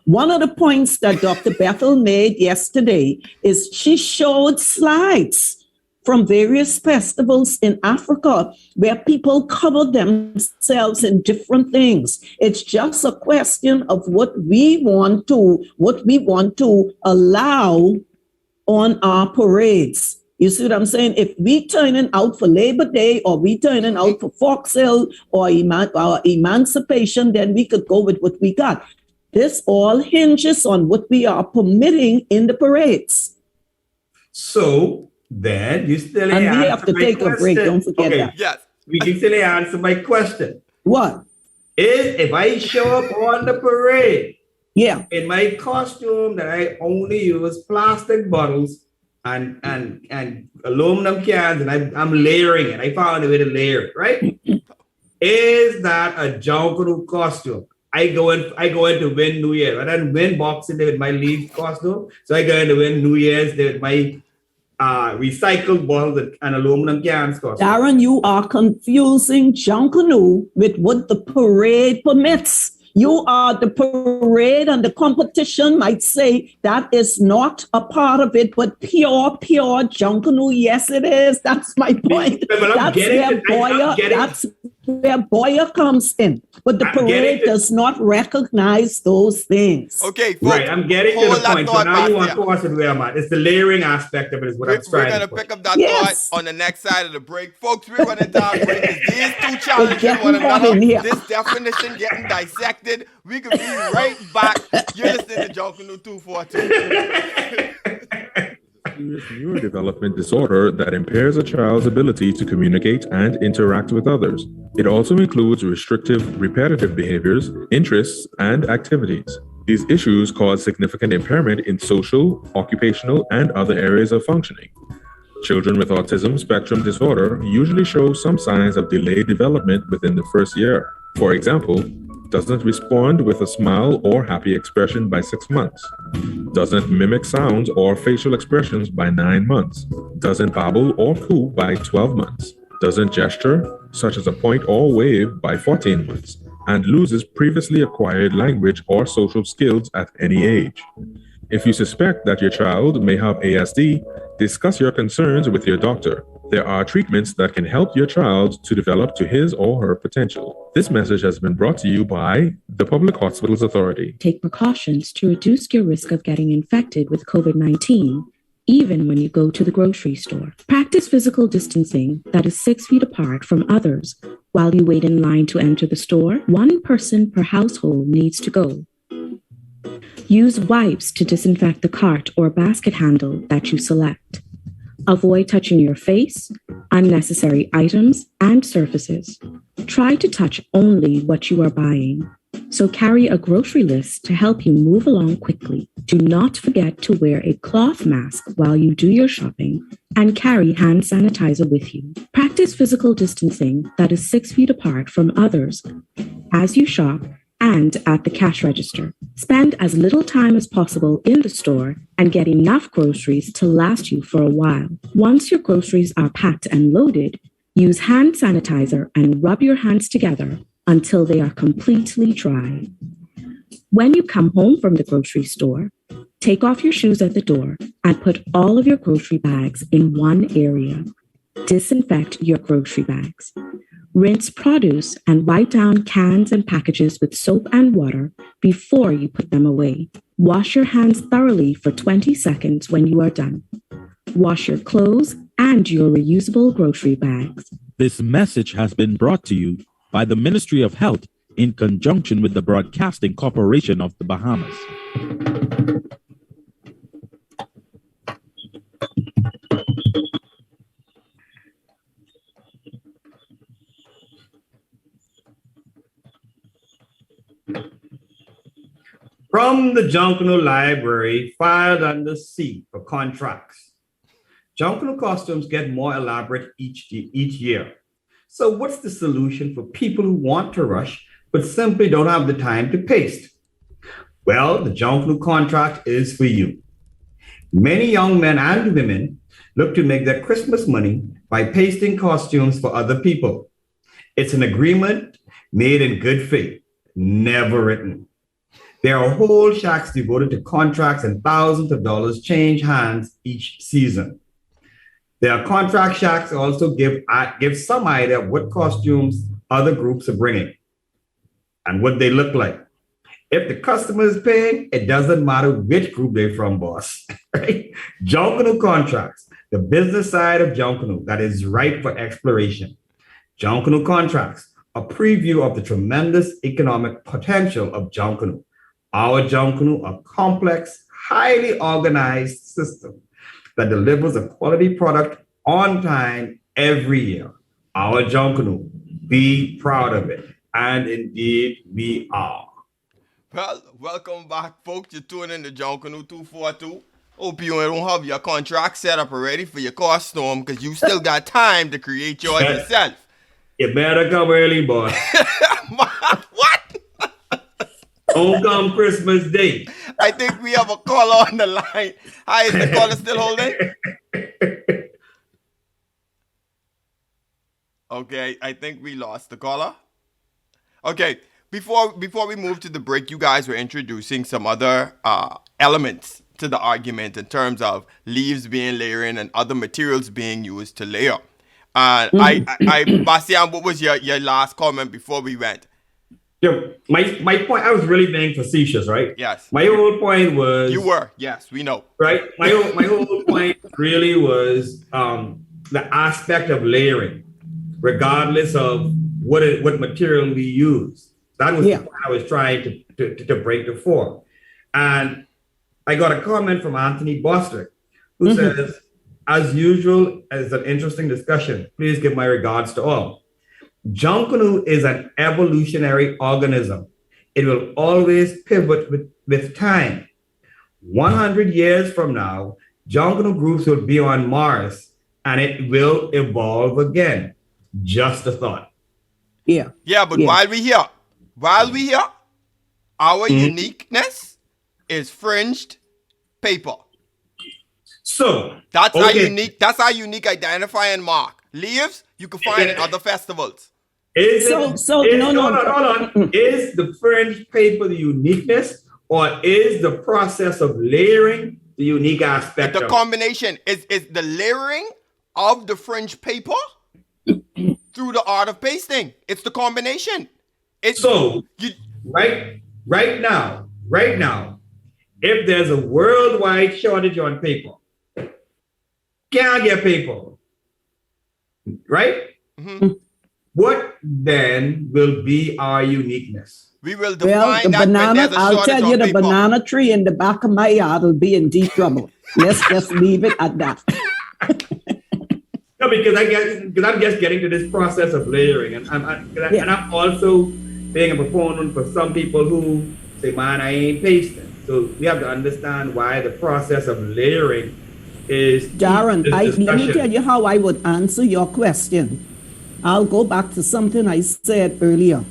One of the points that Dr. Bethel made yesterday is she showed slides from various festivals in Africa where people cover themselves in different things. It's just a question of what we want to allow on our parades. You see what I'm saying? If we turning out for Labor Day or we turning out for Fox Hill or Emancipation, then we could go with what we got. This all hinges on what we are permitting in the parades. So then you still And we have to take a break. Don't forget that. Yes. We can still answer my question. What? If I show up on the parade Yeah. in my costume that I only use plastic bottles and aluminum cans, and I'm layering it. I found a way to layer it, right? Is that a Junkanoo costume? I go in to win New Year. I didn't win Boxing Day with my leaf costume, so I go in to win New Year's Day with my recycled bottles and aluminum cans costume. Darren, you are confusing Junkanoo with what the parade permits. You are the parade, and the competition might say that is not a part of it, but pure Junkanoo, yes, it is. That's my point. That's where Boyer comes in. But the parade does not recognize those things. Okay, folks, right, I'm getting to the point. So now you want to us where I'm at. It's the layering aspect of it is what I'm trying to We're going to pick up that thought on the next side of the break. Folks, we're running down break. These two challenges one another. This definition getting dissected. We could be right back. You're listening to Junkanoo 242. Serious neurodevelopment disorder that impairs a child's ability to communicate and interact with others. It also includes restrictive, repetitive behaviors, interests, and activities. These issues cause significant impairment in social, occupational, and other areas of functioning. Children with autism spectrum disorder usually show some signs of delayed development within the first year. For example, doesn't respond with a smile or happy expression by 6 months, doesn't mimic sounds or facial expressions by 9 months, doesn't babble or coo by 12 months, doesn't gesture, such as a point or wave, by 14 months, and loses previously acquired language or social skills at any age. If you suspect that your child may have ASD, discuss your concerns with your doctor. There are treatments that can help your child to develop to his or her potential. This message has been brought to you by the Public Hospitals Authority. Take precautions to reduce your risk of getting infected with COVID-19, even when you go to the grocery store. Practice physical distancing that is 6 feet apart from others. While you wait in line to enter the store, one person per household needs to go. Use wipes to disinfect the cart or basket handle that you select. Avoid touching your face, unnecessary items, and surfaces. Try to touch only what you are buying. So carry a grocery list to help you move along quickly. Do not forget to wear a cloth mask while you do your shopping and carry hand sanitizer with you. Practice physical distancing that is 6 feet apart from others as you shop and at the cash register. Spend as little time as possible in the store and get enough groceries to last you for a while. Once your groceries are packed and loaded, use hand sanitizer and rub your hands together until they are completely dry. When you come home from the grocery store, Take off your shoes at the door and put all of your grocery bags in one area. Disinfect your grocery bags. Rinse produce and wipe down cans and packages with soap and water before you put them away. Wash your hands thoroughly for 20 seconds when you are done. Wash your clothes and your reusable grocery bags. This message has been brought to you by the Ministry of Health in conjunction with the Broadcasting Corporation of the Bahamas. From the Junkanoo Library, filed under C for contracts. Junkanoo costumes get more elaborate each year. So what's the solution for people who want to rush but simply don't have the time to paste? Well, the Junkanoo contract is for you. Many young men and women look to make their Christmas money by pasting costumes for other people. It's an agreement made in good faith, never written. There are whole shacks devoted to contracts, and thousands of dollars change hands each season. Their contract shacks also give some idea of what costumes other groups are bringing and what they look like. If the customer is paying, it doesn't matter which group they're from, boss. Right? Junkanoo contracts, the business side of Junkanoo that is ripe for exploration. Junkanoo contracts, a preview of the tremendous economic potential of Junkanoo. Our Junkanoo, a complex, highly organized system that delivers a quality product on time every year. Our Junkanoo, be proud of it. And indeed, we are. Well, welcome back, folks. You're tuning in to Junkanoo 242. Hope you don't have your contract set up already for your costume, because you still got time to create yours yourself. You better come early, boy. What? Don't come Christmas Day. I think we have a caller on the line. Hi, is the caller still holding? Okay, I think we lost the caller. Okay, before we move to the break, you guys were introducing some other elements to the argument in terms of leaves being layering and other materials being used to layer. And Bastian, what was your last comment before we went? Yeah, my point, I was really being facetious, right? Yes. My whole point was... You were, yes, we know. Right? My whole point really was the aspect of layering, regardless of what material we use. That was what I was trying to break the form. And I got a comment from Anthony Bostwick, who says, as usual, it's an interesting discussion. Please give my regards to all. Junkanoo is an evolutionary organism. It will always pivot with time. 100 years from now, Junkanoo groups will be on Mars, and it will evolve again. Just a thought. Yeah, but while we here, our uniqueness is fringed paper. So that's our unique identifying mark. Leaves you can find in other festivals. Hold on. Is the fringe paper the uniqueness, or is the process of layering the unique aspect? The combination is the layering of the fringe paper through the art of pasting. It's the combination. Right now, if there's a worldwide shortage on paper, can't get paper, right? Mm-hmm. What then will be our uniqueness? We will define that banana. I'll tell you, the banana tree in the back of my yard will be in deep trouble. Let's just leave it at that. No, because I'm just getting to this process of layering, and I'm also being a proponent for some people who say, "Man, I ain't pasting." So we have to understand why the process of layering is. Darren, let me tell you how I would answer your question. I'll go back to something I said earlier.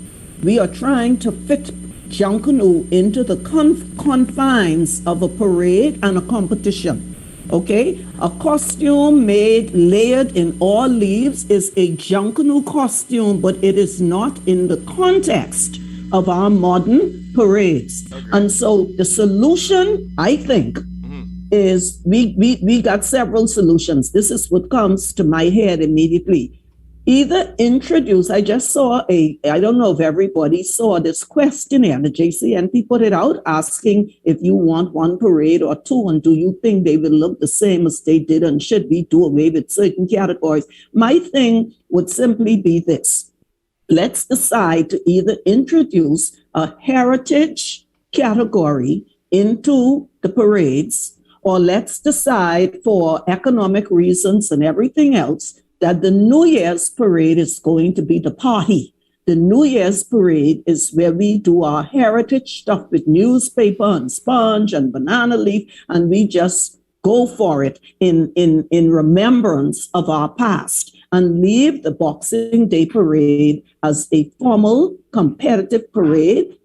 We are trying to fit Junkanoo into the confines of a parade and a competition. Okay? A costume made layered in all leaves is a Junkanoo costume, but it is not in the context of our modern parades. And so the solution, I think, is we got several solutions. This is what comes to my head immediately. Either introduce, I just saw I don't know if everybody saw this questionnaire, the JCNP put it out asking if you want one parade or two, and do you think they will look the same as they did, and should we do away with certain categories? My thing would simply be this. Let's decide to either introduce a heritage category into the parades, or let's decide for economic reasons and everything else that the New Year's parade is going to be the party. The New Year's parade is where we do our heritage stuff with newspaper and sponge and banana leaf, and we just go for it in remembrance of our past, and leave the Boxing Day parade as a formal competitive parade.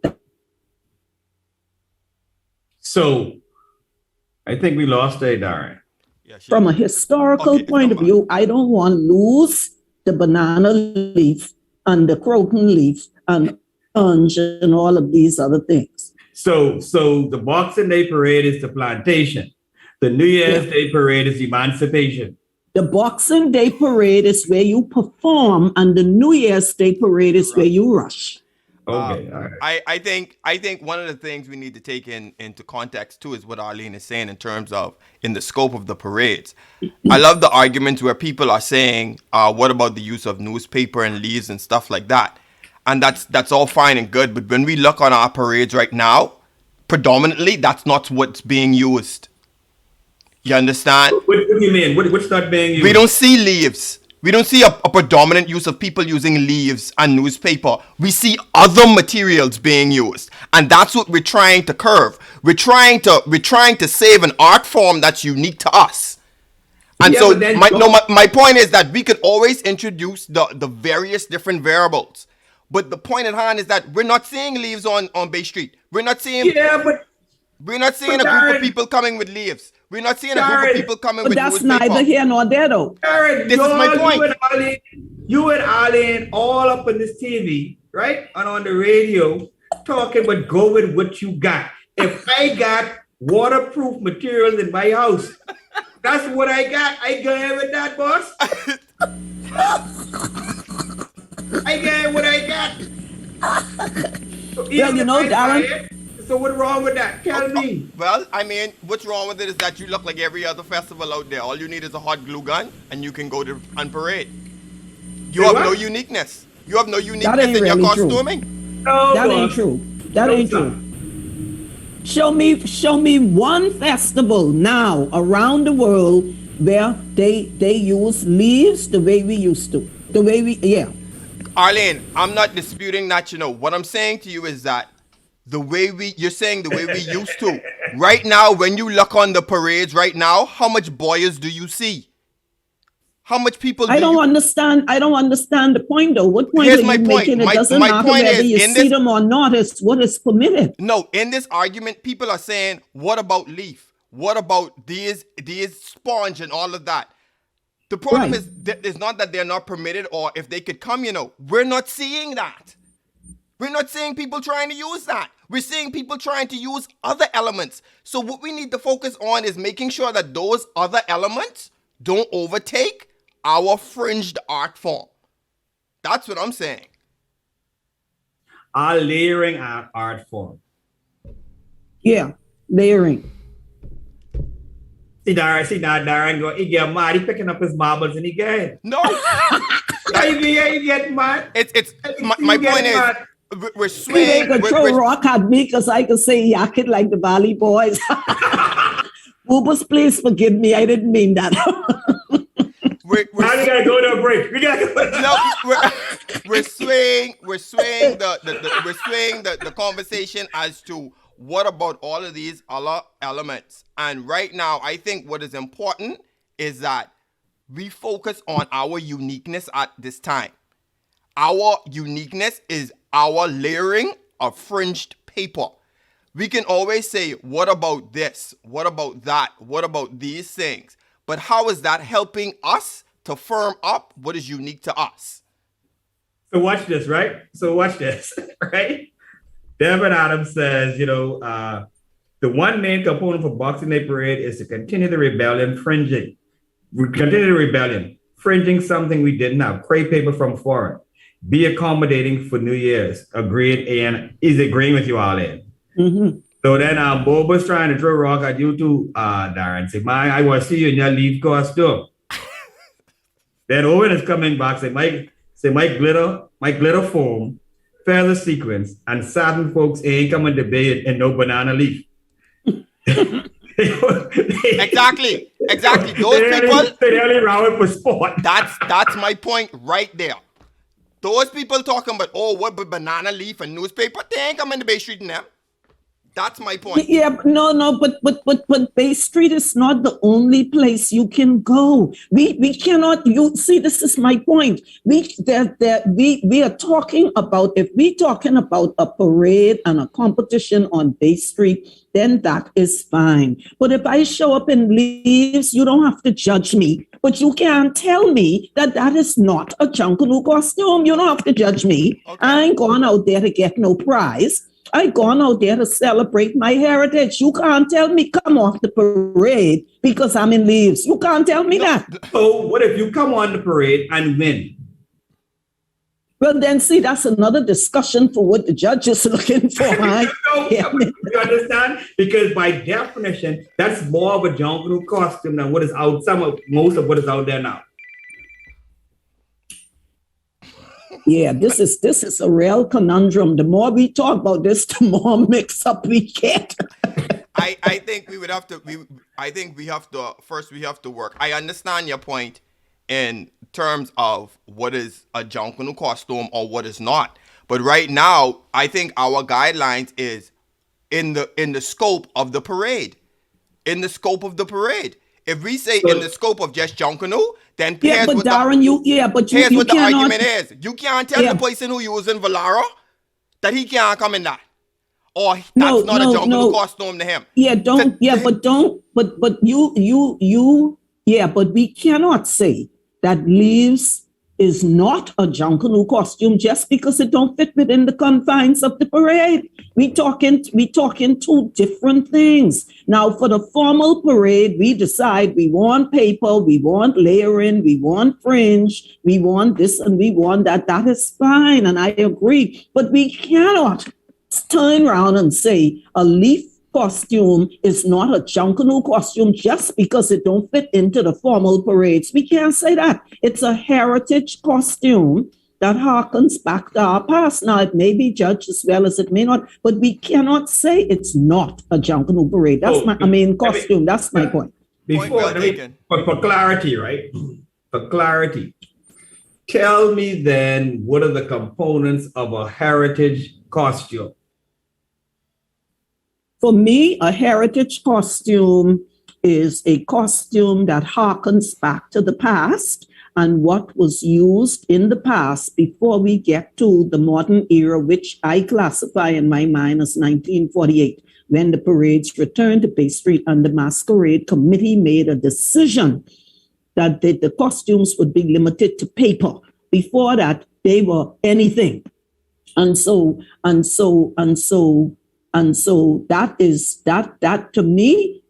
So I think we lost Darren. From a historical point of view, I don't want to lose the banana leaf and the croton leaf and sponge and all of these other things. So the Boxing Day parade is the plantation. The New Year's Day parade is emancipation. The Boxing Day parade is where you perform, and the New Year's Day parade is where you rush. Okay. All right. I think one of the things we need to take into context too is what Arlene is saying in terms of in the scope of the parades. I love the arguments where people are saying, what about the use of newspaper and leaves and stuff like that? And that's all fine and good. But when we look on our parades right now, predominantly that's not what's being used. You understand? What do you mean? What's not being used? We don't see leaves. We don't see a predominant use of people using leaves and newspaper. We see other materials being used. And that's what we're trying to curb. We're trying to save an art form that's unique to us. And so my point is that we could always introduce the various different variables. But the point at hand is that we're not seeing leaves on Bay Street. We're not seeing we're not seeing a group of people coming with leaves. We're not seeing a group of people coming with newspaper. But that's neither here nor there, though. Darren, this is my point. You and Arlene all up on this TV, right? And on the radio, talking about go with what you got. If I got waterproof materials in my house, that's what I got. I go ahead with that, boss. I get what I got. So well, you know, Darren. So what's wrong with that? Tell me. Well, I mean, what's wrong with it is that you look like every other festival out there. All you need is a hot glue gun, and you can go to and parade. You have no uniqueness. You have no uniqueness in your costuming. No, that ain't true. That ain't true. Show me one festival now around the world where they use leaves the way we used to. The way we Arlene, I'm not disputing that. You know what I'm saying to you is that you're saying the way we used to. Right now, when you look on the parades right now, how much boys do you see? How much people I don't understand the point though. What point are you making? It doesn't matter whether you see them or not. It's what is permitted. No, in this argument, people are saying, what about leaf? What about these sponge and all of that? The problem is not that they're not permitted, or if they could come, we're not seeing that. We're not seeing people trying to use that. We're seeing people trying to use other elements. So what we need to focus on is making sure that those other elements don't overtake our fringed art form. That's what I'm saying. Our layering art form. Yeah, layering. See Darren, he get mad. He picking up his marbles and he get. No. You get mad. It's my point is, we're swaying. They could throw rock at me because I could say yakking like the Valley Boys. Boobas, please forgive me. I didn't mean that. We gotta go to a break. We're swaying the conversation as to what about all of these other elements. And right now, I think what is important is that we focus on our uniqueness at this time. Our uniqueness is our layering of fringed paper. We can always say, what about this? What about that? What about these things? But how is that helping us to firm up what is unique to us? So watch this, right? Right? Devin Adams says, the one main component for Boxing Day Parade is to continue the rebellion, fringing something we didn't have, crepe paper from foreign, be accommodating for New Year's. Agreed, and is agreeing with you, Arlene. Mm-hmm. So then Bob was trying to throw rock at you too, Darren. Say, I want to see you in your leaf costume. Then Owen is coming back, say, my glitter foam, feather sequence, and satin folks ain't coming to bed in no banana leaf. Exactly. Those people, they only round for sport. That's my point right there. Those people talking about, what but banana leaf and newspaper, they ain't coming to Bay Street in them. That's my point. Yeah, but Bay Street is not the only place you can go. We cannot. You see, this is my point. We are talking about, if we're talking about a parade and a competition on Bay Street, then that is fine. But if I show up in leaves, you don't have to judge me. But you can't tell me that is not a Junkanoo costume. You don't have to judge me. Okay. I ain't going out there to get no prize. I gone out there to celebrate my heritage. You can't tell me come off the parade because I'm in leaves. You can't tell me that. So what if you come on the parade and win? Well, then see, that's another discussion for what the judge is looking for. Right? You understand? Because by definition, that's more of a Junkanoo costume than what is out. Most of what is out there now. Yeah, this is a real conundrum. The more we talk about this, the more mix up we get. I think we have to work. I understand your point in terms of what is a Junkanoo costume or what is not. But right now, I think our guidelines is in the scope of the parade. In the scope of the parade. If we say in the scope of just Junkanoo, then here's what the argument is. You can't tell the person who using Valero that he can't come in that. Or that's not a Junkanoo costume to him. But we cannot say that leaves is not a Junkanoo costume just because it don't fit within the confines of the parade. We talking two different things. Now, for the formal parade, we decide we want paper, we want layering, we want fringe, we want this and we want that. That is fine, and I agree. But we cannot turn around and say a leaf costume is not a Junkanoo costume just because it don't fit into the formal parades. We can't say that. It's a heritage costume that harkens back to our past. Now, it may be judged as well as it may not, but we cannot say it's not a Junkanoo parade. That's costume. That's my point. For clarity, right? For clarity, tell me then, what are the components of a heritage costume? For me, a heritage costume is a costume that harkens back to the past and what was used in the past before we get to the modern era, which I classify in my mind as 1948, when the parades returned to Bay Street and the Masquerade Committee made a decision that the costumes would be limited to paper. Before that, they were anything. And so that to me,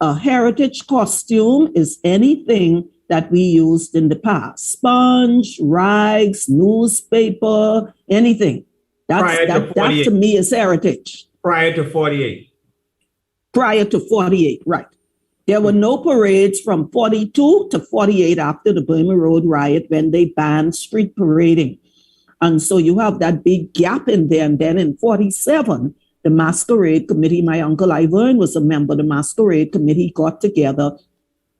a heritage costume is anything that we used in the past. Sponge, rags, newspaper, anything. That to me is heritage. Prior to 48. Prior to 48, right. There were no parades from 42 to 48 after the Burma Road riot when they banned street parading. And so you have that big gap in there. And then in 47, the Masquerade Committee, my uncle Ivern was a member of the Masquerade Committee, got together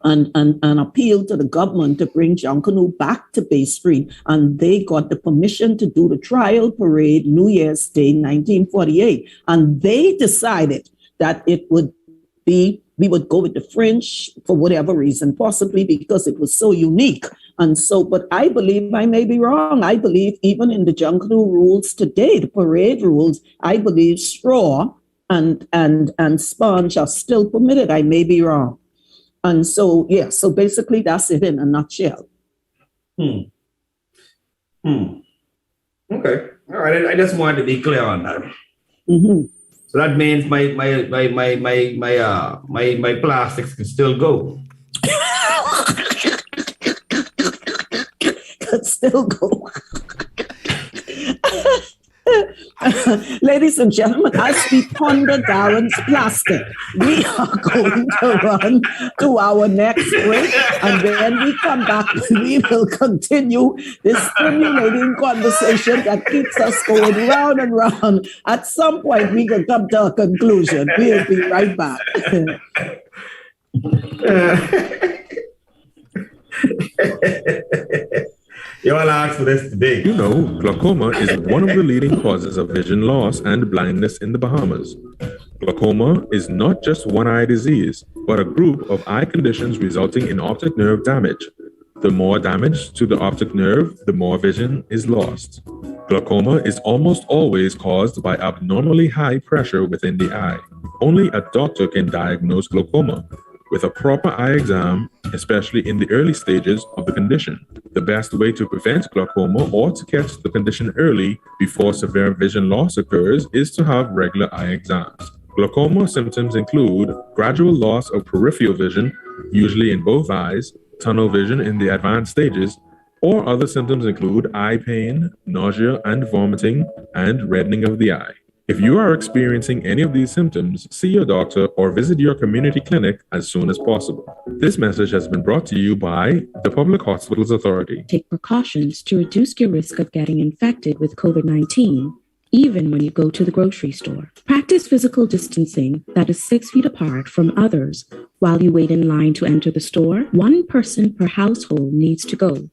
and appealed to the government to bring Junkanoo back to Bay Street. And they got the permission to do the trial parade New Year's Day, 1948. And they decided that it would be, we would go with the fringe for whatever reason, possibly because it was so unique. And so, but I believe I may be wrong. I believe even in the Junkanoo rules today, the parade rules, I believe straw and sponge are still permitted. I may be wrong. And so, yeah, so basically that's it in a nutshell. Okay. All right. I just wanted to be clear on that. Mhm. So that means my plastics can still go. Could still go. Ladies and gentlemen, as we ponder Darren's plastic, we are going to run to our next break. And when we come back, we will continue this stimulating conversation that keeps us going round and round. At some point, we will come to a conclusion. We'll be right back. You all asked for this today. You know, glaucoma is one of the leading causes of vision loss and blindness in the Bahamas. Glaucoma is not just one eye disease, but a group of eye conditions resulting in optic nerve damage. The more damage to the optic nerve, the more vision is lost. Glaucoma is almost always caused by abnormally high pressure within the eye. Only a doctor can diagnose glaucoma with a proper eye exam, especially in the early stages of the condition. The best way to prevent glaucoma or to catch the condition early before severe vision loss occurs is to have regular eye exams. Glaucoma symptoms include gradual loss of peripheral vision, usually in both eyes, tunnel vision in the advanced stages, or other symptoms include eye pain, nausea and vomiting, and reddening of the eye. If you are experiencing any of these symptoms, see your doctor or visit your community clinic as soon as possible. This message has been brought to you by the Public Hospitals Authority. Take precautions to reduce your risk of getting infected with COVID-19, even when you go to the grocery store. Practice physical distancing that is 6 feet apart from others while you wait in line to enter the store. One person per household needs to go.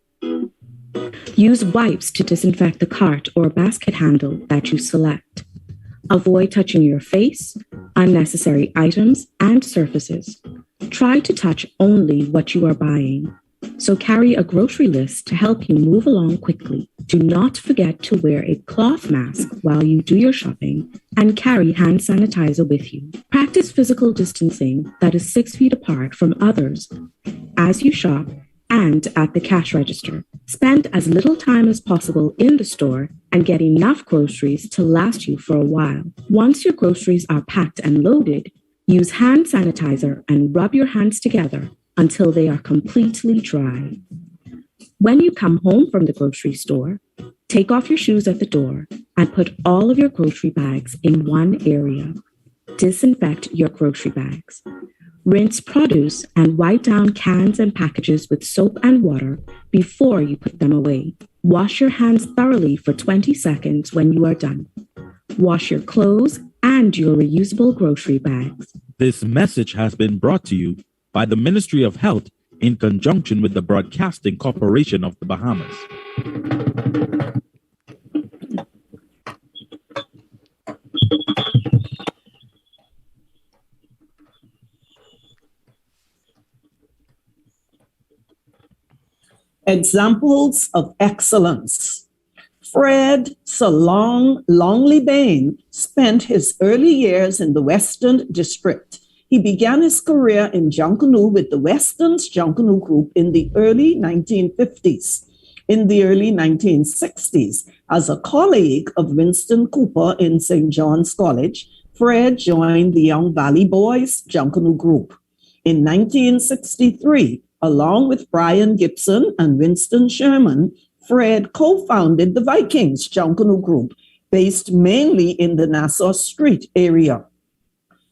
Use wipes to disinfect the cart or basket handle that you select. Avoid touching your face, unnecessary items, and surfaces. Try to touch only what you are buying. So carry a grocery list to help you move along quickly. Do not forget to wear a cloth mask while you do your shopping and carry hand sanitizer with you. Practice physical distancing that is 6 feet apart from others as you shop and at the cash register. Spend as little time as possible in the store and get enough groceries to last you for a while. Once your groceries are packed and loaded, use hand sanitizer and rub your hands together until they are completely dry. When you come home from the grocery store, take off your shoes at the door and put all of your grocery bags in one area. Disinfect your grocery bags. Rinse produce and wipe down cans and packages with soap and water before you put them away. Wash your hands thoroughly for 20 seconds when you are done. Wash your clothes and your reusable grocery bags. This message has been brought to you by the Ministry of Health in conjunction with the Broadcasting Corporation of the Bahamas. Examples of excellence. Fred Salong Longley Bain spent his early years in the Western District. He began his career in Junkanoo with the Weston's Junkanoo Group in the early 1950s. In the early 1960s, as a colleague of Winston Cooper in St. John's College, Fred joined the Young Valley Boys Junkanoo Group. In 1963, along with Brian Gibson and Winston Sherman, Fred co-founded the Vikings Junkanoo Group, based mainly in the Nassau Street area.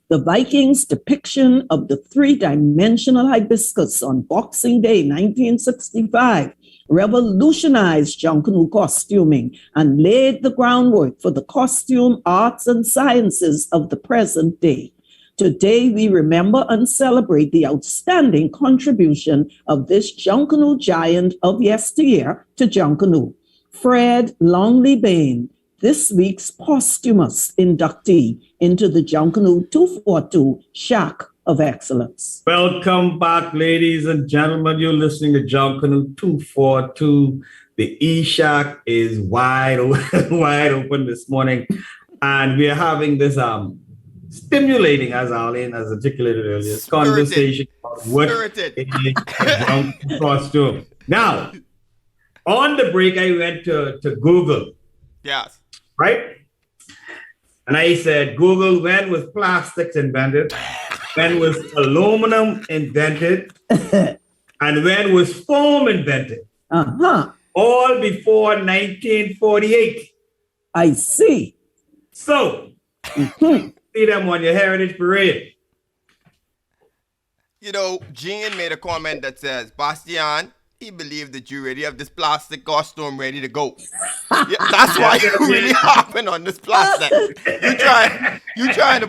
The Vikings' depiction of the three-dimensional hibiscus on Boxing Day 1965 revolutionized Junkanoo costuming and laid the groundwork for the costume arts and sciences of the present day. Today, we remember and celebrate the outstanding contribution of this Junkanoo giant of yesteryear to Junkanoo, Fred Longley Bain, this week's posthumous inductee into the Junkanoo 242 Shack of Excellence. Welcome back, ladies and gentlemen. You're listening to Junkanoo 242. The E-Shack is wide open this morning. And we are having this stimulating, as Arlene has articulated earlier, conversation about what is a Junkanoo costume. Now, on the break, I went to Google. Yes. Right? And I said, Google, when was plastics invented? When was aluminum invented? And when was foam invented? All before 1948. I see. So, see them on your Heritage Parade. You know, Jean made a comment that says, Bastian, he believed that you already have this plastic costume ready to go. Yeah, that's why you really hopping on this plastic. You trying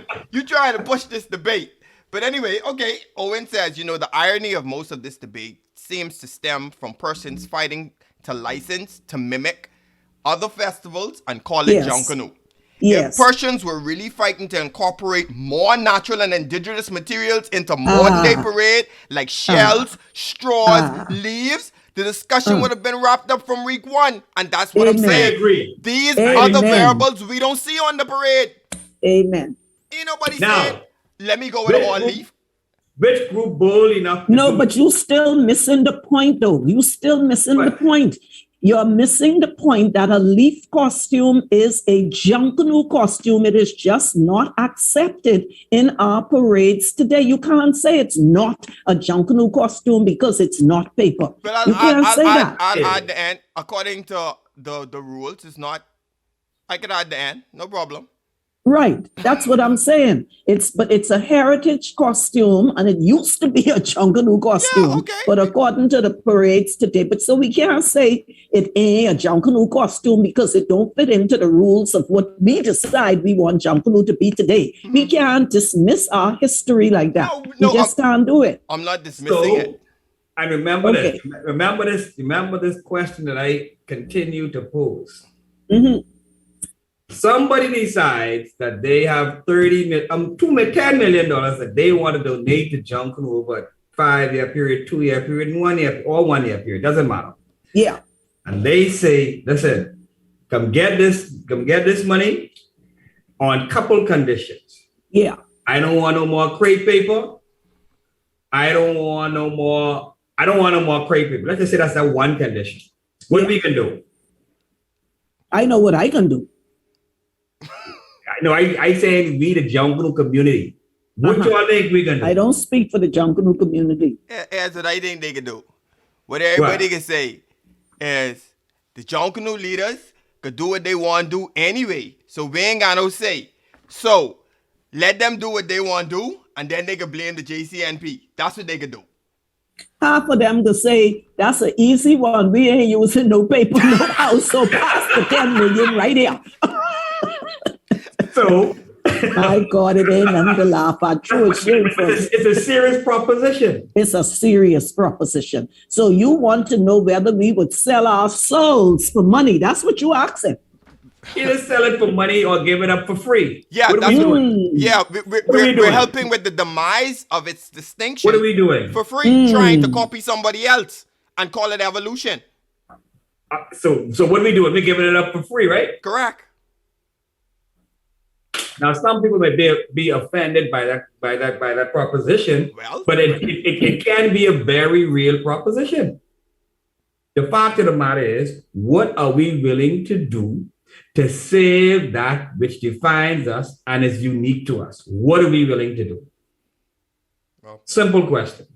to push this debate. But anyway, okay, Owen says, you know, the irony of most of this debate seems to stem from persons fighting to license, to mimic other festivals and call it Junkanoo. Yes. If Persians were really fighting to incorporate more natural and indigenous materials into modern day parade, like shells, straws, leaves, the discussion would have been wrapped up from week one. And that's what I'm saying. Agree. These other variables we don't see on the parade. Amen. Ain't nobody saying, let me go with all leaf. Which group bold enough? No, but you still missing the point, though. You still missing the point. You're missing the point that a leaf costume is a Junkanoo costume. It is just not accepted in our parades today. You can't say it's not a Junkanoo costume because it's not paper. But you can't say that. I'll add the end. According to the rules, it's not. I can add the end. No problem. Right. That's what I'm saying. It's a heritage costume, and it used to be a Junkanoo costume. Yeah, okay. But according to the parades today, but so we can't say it ain't a Junkanoo costume because it don't fit into the rules of what we decide we want Junkanoo to be today. We can't dismiss our history like that. We just can't do it. I'm not dismissing it. And remember this. Remember this question that I continue to pose. Somebody decides that they have $10 million that they want to donate to Junkanoo over a 5-year period, 2-year period, and 1 year or 1 year period. Doesn't matter. Yeah. And they say, listen, come get this money on couple conditions. Yeah. I don't want no more crepe paper. I don't want no more crepe paper. Let's just say that's that one condition. What we can do? I know what I can do. No, I say we the Junkanoo community. What do I think we can do? I don't speak for the Junkanoo community. Here's what I think they can do. What everybody can say is the Junkanoo leaders could do what they want to do anyway. So we ain't got no say. So let them do what they want to do, and then they can blame the JCNP. That's what they could do. Half of them to say, that's an easy one. We ain't using no paper, no house, so pass the 10 million right here. So, my God, it ain't nothing to laugh at. True, it's a serious proposition. It's a serious proposition. So you want to know whether we would sell our souls for money. That's what you asking. Either sell it for money or give it up for free. Yeah, what are we doing? Yeah, we're helping with the demise of its distinction. What are we doing? For free, trying to copy somebody else and call it evolution. So what are we doing? We're giving it up for free, right? Correct. Now, some people may be offended by that proposition, but it can be a very real proposition. The fact of the matter is, what are we willing to do to save that which defines us and is unique to us? What are we willing to do? Well, simple question.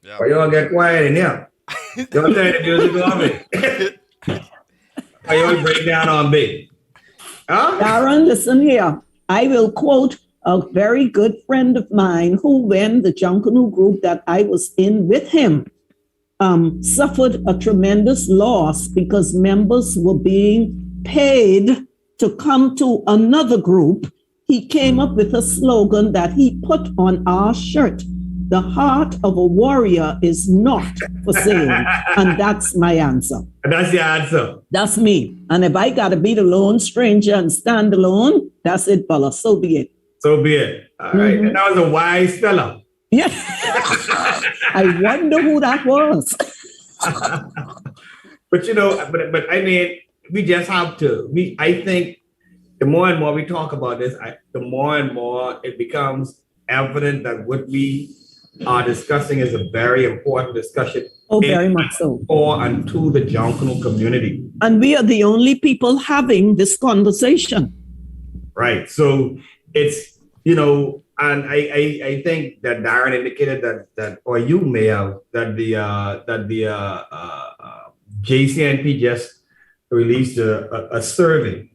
Yeah. Why y'all get quiet in here? Don't turn the music on me. Why y'all break down on me? Huh? Darren, listen here. I will quote a very good friend of mine who, when the Junkanoo group that I was in with him, suffered a tremendous loss because members were being paid to come to another group. He came up with a slogan that he put on our shirt. The heart of a warrior is not for sale. And that's my answer. That's the answer. That's me. And if I got to be the lone stranger and stand alone, that's it, fella. So be it. So be it. All right. And that was a wise fella. Yeah. I wonder who that was. But I mean, we just have to. I think the more and more we talk about this, the more and more it becomes evident that what we are discussing is a very important discussion. Oh, very much so. For and to the Junkanoo community. And we are the only people having this conversation. Right. So it's, and I think that Darren indicated that or you may have, that the JCNP just released a survey.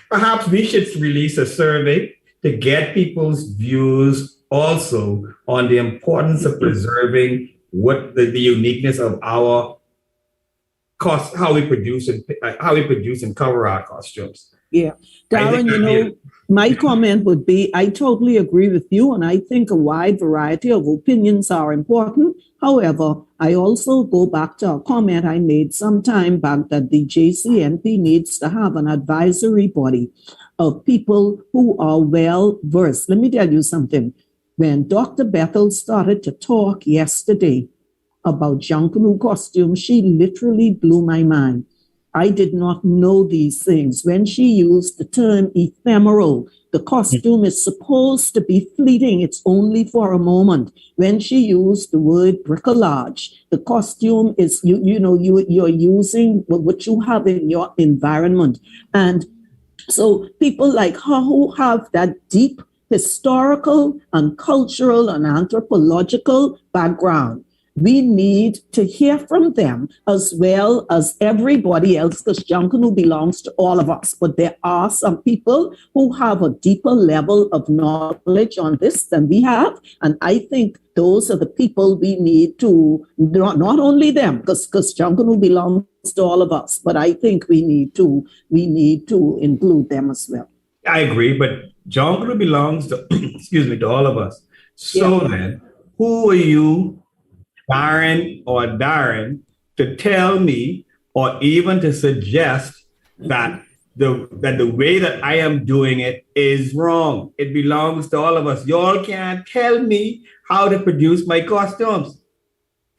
Perhaps we should release a survey to get people's views also on the importance of preserving what the uniqueness of our cost, how we produce and cover our costumes. Yeah. Darren, my comment would be, I totally agree with you, and I think a wide variety of opinions are important. However, I also go back to a comment I made some time back that the JCNP needs to have an advisory body of people who are well versed. Let me tell you something. When Dr. Bethel started to talk yesterday about Junkanoo costumes, she literally blew my mind. I did not know these things. When she used the term ephemeral, the costume is supposed to be fleeting. It's only for a moment. When she used the word bricolage, the costume is, you're using what you have in your environment. And so people like her who have that deep historical and cultural and anthropological background, we need to hear from them as well as everybody else, because Junkanoo belongs to all of us. But there are some people who have a deeper level of knowledge on this than we have. And I think those are the people we need to, not only them, because Junkanoo belongs to all of us, but I think we need to include them as well. I agree, but Junkanoo belongs to, to all of us. So then, who are you, Darren, to tell me or even to suggest that the way that I am doing it is wrong? It belongs to all of us. Y'all can't tell me how to produce my costumes.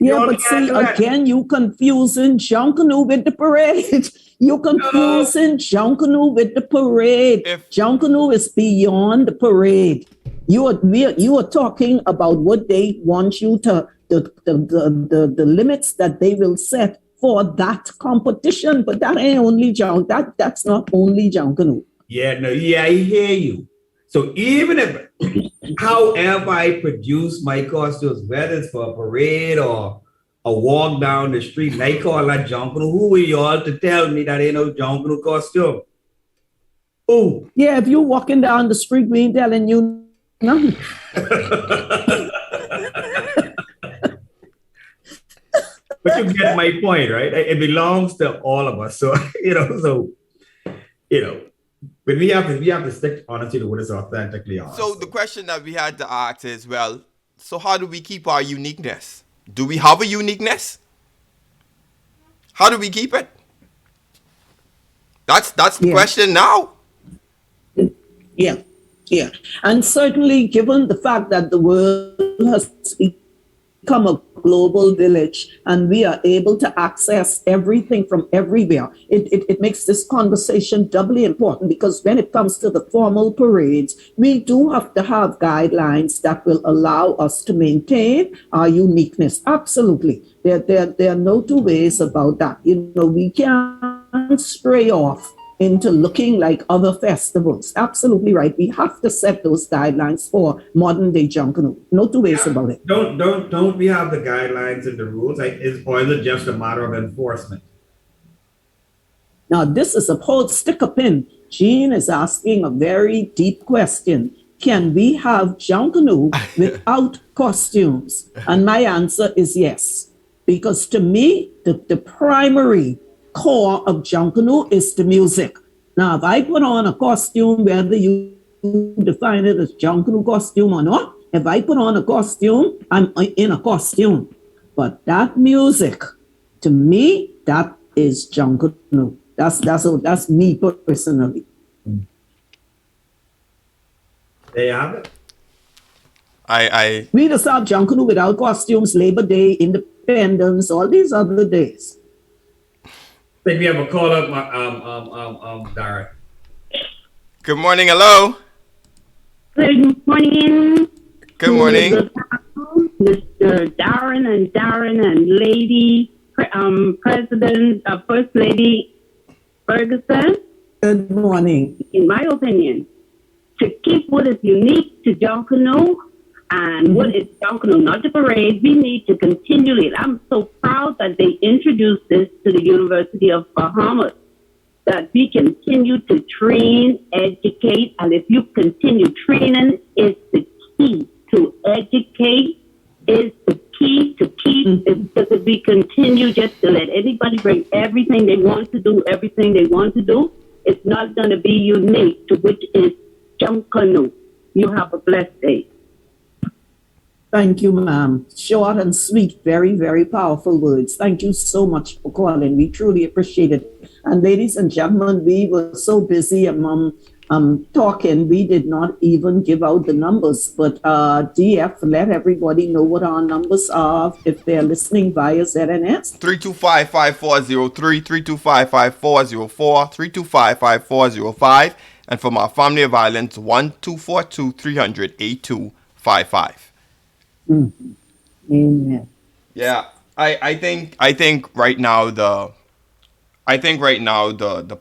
Yeah, but see, again, you confusing Junkanoo with the parade. You confusing Junkanoo with the parade. Junkanoo is beyond the parade. You are talking about what they want you to, the limits that they will set for that competition, but that ain't only that's not only Junkanoo. I hear you. So even if, however I produce my costumes, whether it's for a parade or a walk down the street, and I call that Junkanoo, who are y'all to tell me that ain't no Junkanoo costume? Who? Yeah, if you're walking down the street, we ain't telling you nothing. But you get my point, right? It belongs to all of us. So, but we have to stick honestly to what is authentically ours. So the question that we had to ask is, well, so how do we keep our uniqueness? Do we have a uniqueness? How do we keep it? That's the question now. Yeah. And certainly given the fact that the world has become a global village and we are able to access everything from everywhere, it makes this conversation doubly important, because when it comes to the formal parades, we do have to have guidelines that will allow us to maintain our uniqueness. Absolutely. There are no two ways about that. We can't stray off into looking like other festivals. Absolutely right. We have to set those guidelines for modern day Junkanoo. No two ways about it. Don't we have the guidelines and the rules? Or is it just a matter of enforcement? Now, this is a whole stick a pin. Jean is asking a very deep question. Can we have Junkanoo without costumes? And my answer is yes. Because to me, the primary core of Junkanoo is the music. Now, if I put on a costume, whether you define it as Junkanoo costume or not, if I put on a costume, I'm in a costume. But that music, to me, that is Junkanoo. That's me personally. There you have it. We just have Junkanoo without costumes, Labor Day, Independence, all these other days. I think we have a call up, Darren. Good morning. Hello. Good morning. Good morning. Mr. and Darren and Lady President, First Lady Ferguson. Good morning. In my opinion, to keep what is unique to Junkanoo and what is Junkanoo, not the parade, we need to continually. I'm so proud that they introduced this to the University of Bahamas, that we continue to train, educate, and if you continue training, is the key to educate, is the key to keep, because if we continue just to let anybody bring everything they want to do, it's not going to be unique to which is Junkanoo. You have a blessed day. Thank you, ma'am. Short and sweet, very, very powerful words. Thank you so much for calling. We truly appreciate it. And ladies and gentlemen, we were so busy talking, we did not even give out the numbers. But DF, let everybody know what our numbers are if they're listening via ZNS. 325-5403, 325-5404, 325-5405. And from our family of violence, 1-242-300-8255. Amen. Yeah, I think right now the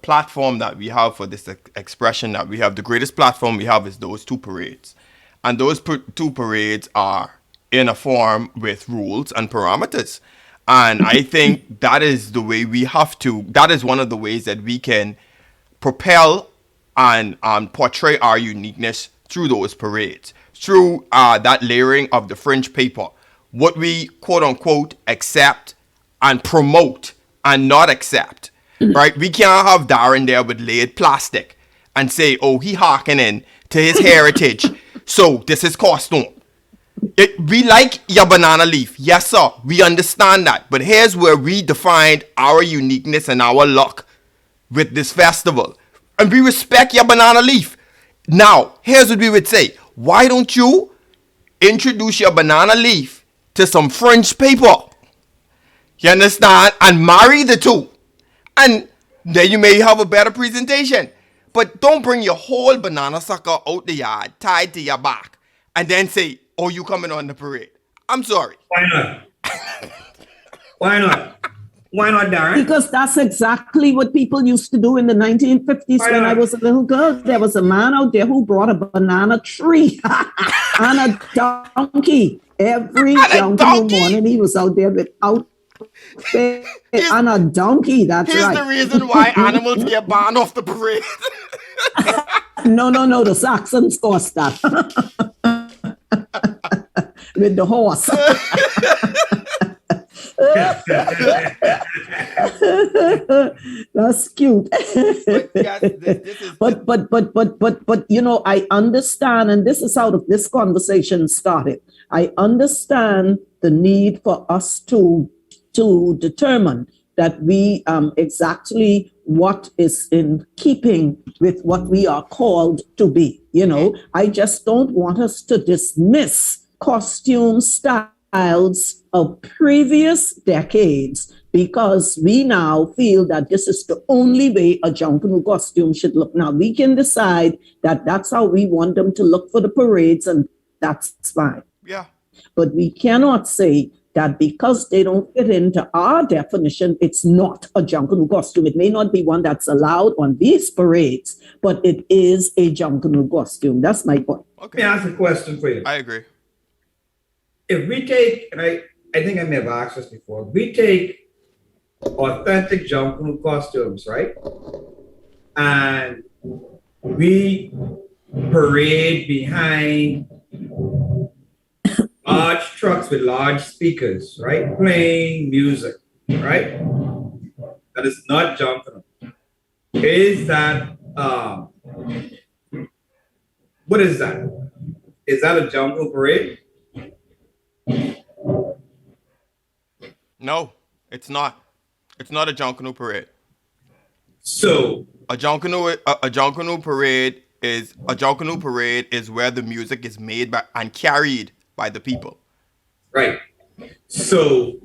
platform that we have for this expression that we have, the greatest platform we have is those two parades, and those two parades are in a form with rules and parameters, and I think that is the way we have to. That is one of the ways that we can propel and portray our uniqueness through those parades, through that layering of the fringe paper, what we quote unquote accept and promote and not accept, right? We can't have Darren there with laid plastic and say, oh, he hearkening to his heritage, so this is costume. We like your banana leaf, yes sir, we understand that, but here's where we defined our uniqueness and our luck with this festival, and we respect your banana leaf. Now, here's what we would say. Why don't you introduce your banana leaf to some French paper? You understand? And marry the two. And then you may have a better presentation. But don't bring your whole banana sucker out the yard, tied to your back, and then say, oh, you coming on the parade. I'm sorry. Why not? Why not? Why not, Darren? Because that's exactly what people used to do in the 1950s when I was a little girl. There was a man out there who brought a banana tree and a donkey. Every donkey morning he was out there without and a donkey. That's here's right. The reason why animals get banned off the parade. No. The Saxons caused that. With the horse. That's cute. But you know, I understand, and this is how this conversation started. I understand the need for us to determine that we exactly what is in keeping with what we are called to be. You know, I just don't want us to dismiss costume styles of previous decades because we now feel that this is the only way a Junkanoo costume should look. Now, we can decide that that's how we want them to look for the parades, and that's fine. Yeah. But we cannot say that because they don't fit into our definition, it's not a Junkanoo costume. It may not be one that's allowed on these parades, but it is a Junkanoo costume. That's my point. Okay. Let me ask a question for you. I agree. If we take, and I think I may have asked this before, we take authentic Junkanoo costumes, right? And we parade behind large trucks with large speakers, right? Playing music, right? That is not Junkanoo. Is that, what is that? Is that a Junkanoo parade? No, it's not. It's not a Junkanoo parade. So a Junkanoo parade is where the music is made by and carried by the people. Right. So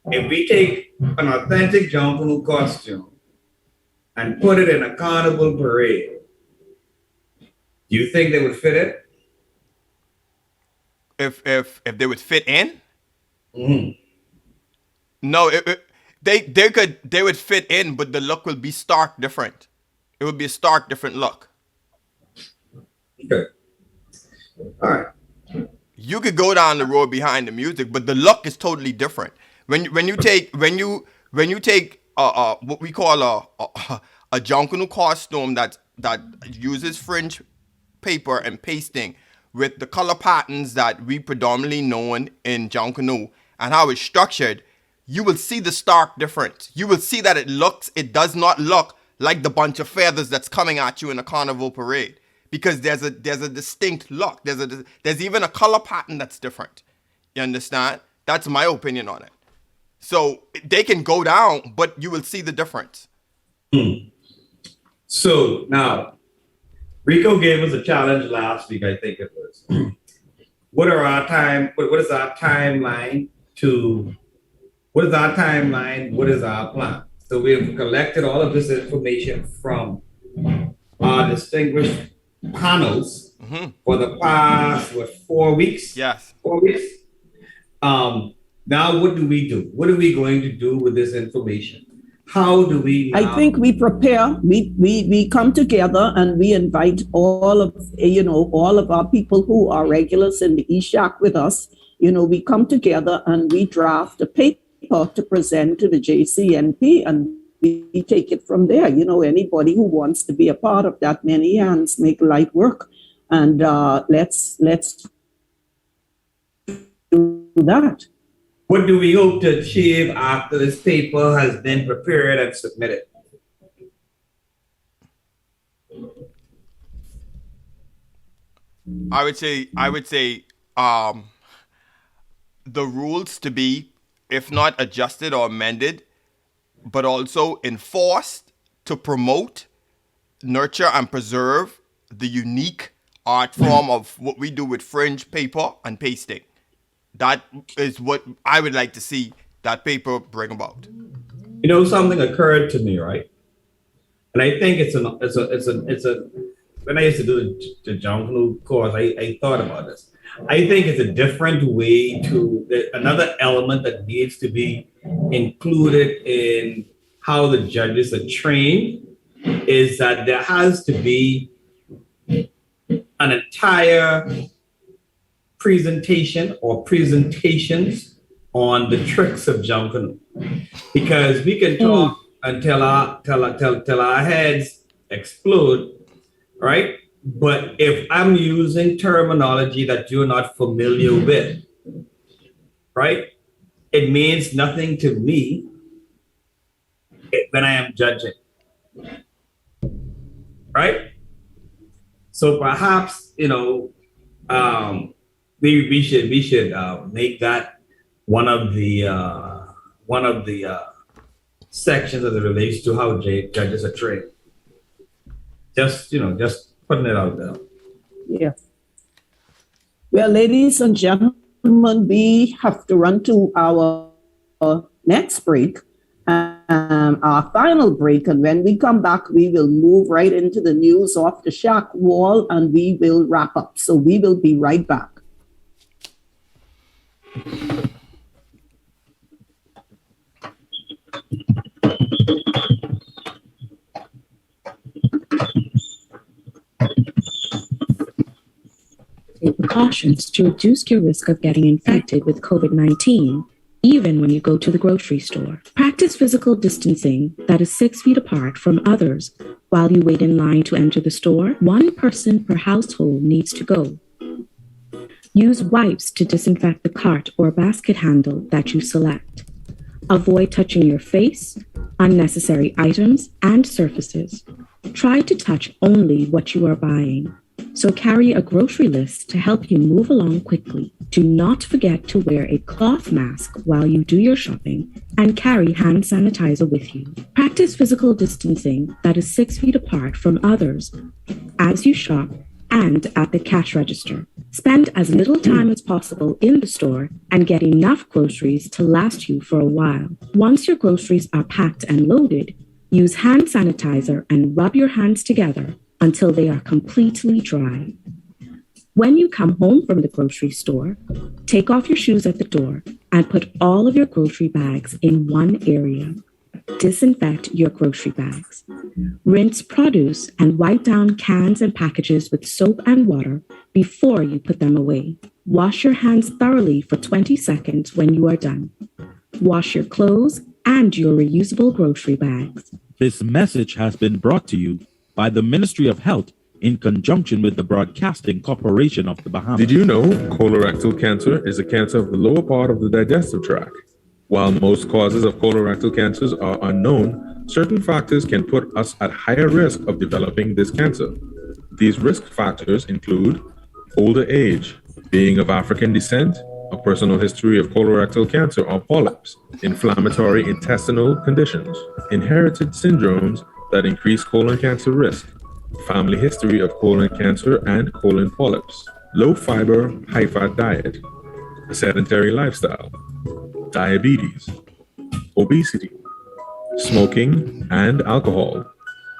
if we take an authentic Junkanoo costume and put it in a carnival parade, do you think they would fit it? If they would fit in? Mhm. No, they would fit in, but the look will be stark different. It would be a stark different look. Okay. All right. You could go down the road behind the music, but the look is totally different. When you take what we call a Junkanoo costume that uses fringe paper and pasting with the color patterns that we predominantly known in Junkanoo and how it's structured, you will see the stark difference. You will see that it does not look like the bunch of feathers that's coming at you in a carnival parade, because there's a distinct look. There's even a color pattern that's different. You understand? That's my opinion on it. So they can go down, but you will see the difference. So now, Rico gave us a challenge last week, I think it was. What is our timeline? What is our plan? So we've collected all of this information from our distinguished panels for the past 4 weeks. Yes. 4 weeks. Now what do we do? What are we going to do with this information? How do we? I think we prepare. We come together and we invite all of our people who are regulars in the ESHAC with us. We come together and we draft a paper to present to the JCNP, and we take it from there. Anybody who wants to be a part of that, many hands make light work, and let's do that. What do we hope to achieve after this paper has been prepared and submitted? I would say the rules to be, if not adjusted or amended, but also enforced to promote, nurture, and preserve the unique art form of what we do with fringe paper and pasting. That is what I would like to see that paper bring about. Something occurred to me, right? And I think it's a when I used to do the Junkanoo course, I thought about this. I think it's a different way another element that needs to be included in how the judges are trained is that there has to be an entire presentation or presentations on the tricks of Junkanoo, because we can talk until our heads explode, right? But if I'm using terminology that you're not familiar with, right, it means nothing to me when I am judging, right? So perhaps we should make that one of the sections as it relates to how judges are trained. Just putting it out there. Yeah. Well, ladies and gentlemen, we have to run to our next break, our final break. And when we come back, we will move right into the news off the shack wall and we will wrap up. So we will be right back. Take precautions to reduce your risk of getting infected with COVID-19, even when you go to the grocery store. Practice physical distancing that is 6 feet apart from others. While you wait in line to enter the store, one person per household needs to go. Use wipes to disinfect the cart or basket handle that you select. Avoid touching your face, unnecessary items, and surfaces. Try to touch only what you are buying. So carry a grocery list to help you move along quickly. Do not forget to wear a cloth mask while you do your shopping and carry hand sanitizer with you. Practice physical distancing that is 6 feet apart from others as you shop and at the cash register. Spend as little time as possible in the store and get enough groceries to last you for a while. Once your groceries are packed and loaded, use hand sanitizer and rub your hands together until they are completely dry. When you come home from the grocery store, take off your shoes at the door and put all of your grocery bags in one area. Disinfect your grocery bags. Rinse produce and wipe down cans and packages with soap and water before you put them away. Wash your hands thoroughly for 20 seconds when you are done. Wash your clothes and your reusable grocery bags. This message has been brought to you by the Ministry of Health in conjunction with the Broadcasting Corporation of the Bahamas. Did you know colorectal cancer is a cancer of the lower part of the digestive tract? While most causes of colorectal cancers are unknown, certain factors can put us at higher risk of developing this cancer. These risk factors include older age, being of African descent, a personal history of colorectal cancer or polyps, inflammatory intestinal conditions, inherited syndromes that increase colon cancer risk, family history of colon cancer and colon polyps, low fiber, high fat diet, a sedentary lifestyle, diabetes, obesity, smoking, and alcohol.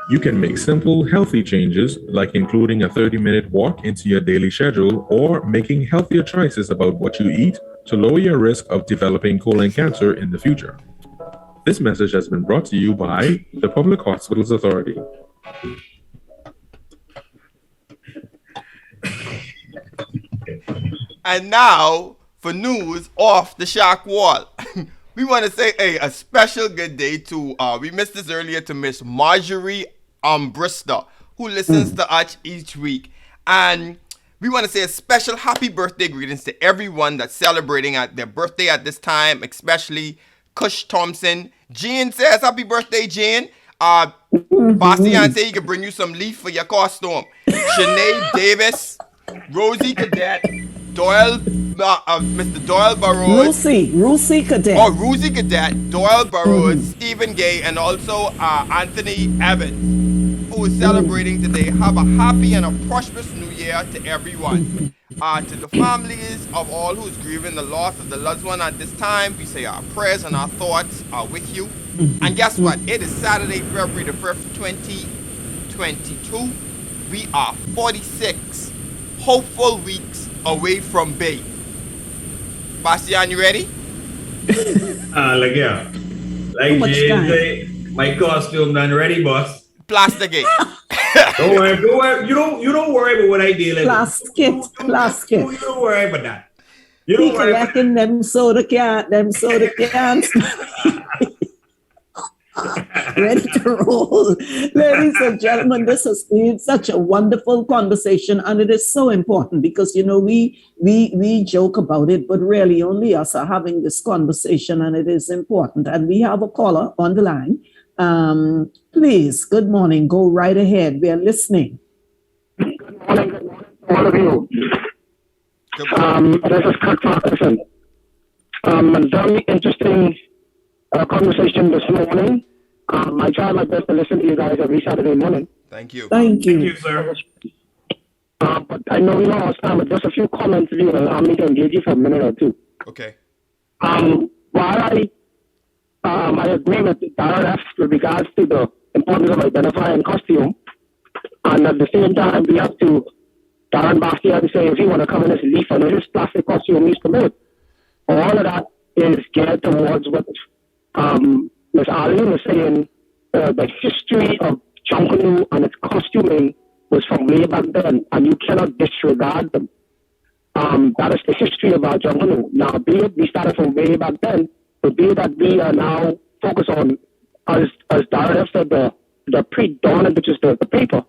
You can make simple, healthy changes like including a 30-minute walk into your daily schedule or making healthier choices about what you eat to lower your risk of developing colon cancer in the future. This message has been brought to you by the Public Hospitals Authority. And now for news off the shack wall. We want to say a special good day to, we missed this earlier, to Miss Marjorie Brister, who listens to us each week. And we want to say a special happy birthday greetings to everyone that's celebrating at their birthday at this time, especially Kush Thompson. Jane says happy birthday, Jane. Bastian say he can bring you some leaf for your costume. Sinead Davis, Rosie Cadet, Doyle, Mr. Doyle Burrows. Rusi Cadet. Oh, Rosie Cadet, Doyle Burrows, Stephen Gay, and also Anthony Evans, who is celebrating today. Have a happy and a prosperous new year to everyone. To the families of all who's grieving the loss of the loved one at this time, we say our prayers and our thoughts are with you. And guess what? It is Saturday, February the 1st, 2022. We are 46 hopeful weeks away from Bay. Bastian, you ready? Like Jane say, my costume done ready, boss. Plasticate. Don't worry. You don't worry about what I deal with. Plastic. You don't worry about that. You He don't worry about collecting them soda cans. Ready to roll. Ladies and gentlemen, this has been such a wonderful conversation, and it is so important because, you know, we joke about it, but really only us are having this conversation, and it is important. And we have a caller on the line. Please, good morning. Go right ahead. We are listening. Good morning, all of you. This is Kirk Parkinson. A very interesting conversation this morning. I try my best to listen to you guys every Saturday morning. Thank you. Thank you, sir. But I know we lost time, but just a few comments. You will allow me to engage you for a minute or two. Okay. While I agree with Darren with regards to the importance of identifying costume, and at the same time, we have to, Darren Bastian say, if you want to come in as leaf and his plastic costume, he's permitted. All of that is geared towards what Ms. Arlene was saying, the history of Junkanoo and its costuming was from way back then, and you cannot disregard them. That is the history of our Junkanoo. Now, be it we started from way back then, but be that we are now focused on, as Darren said, the pre-dominant, which is the paper.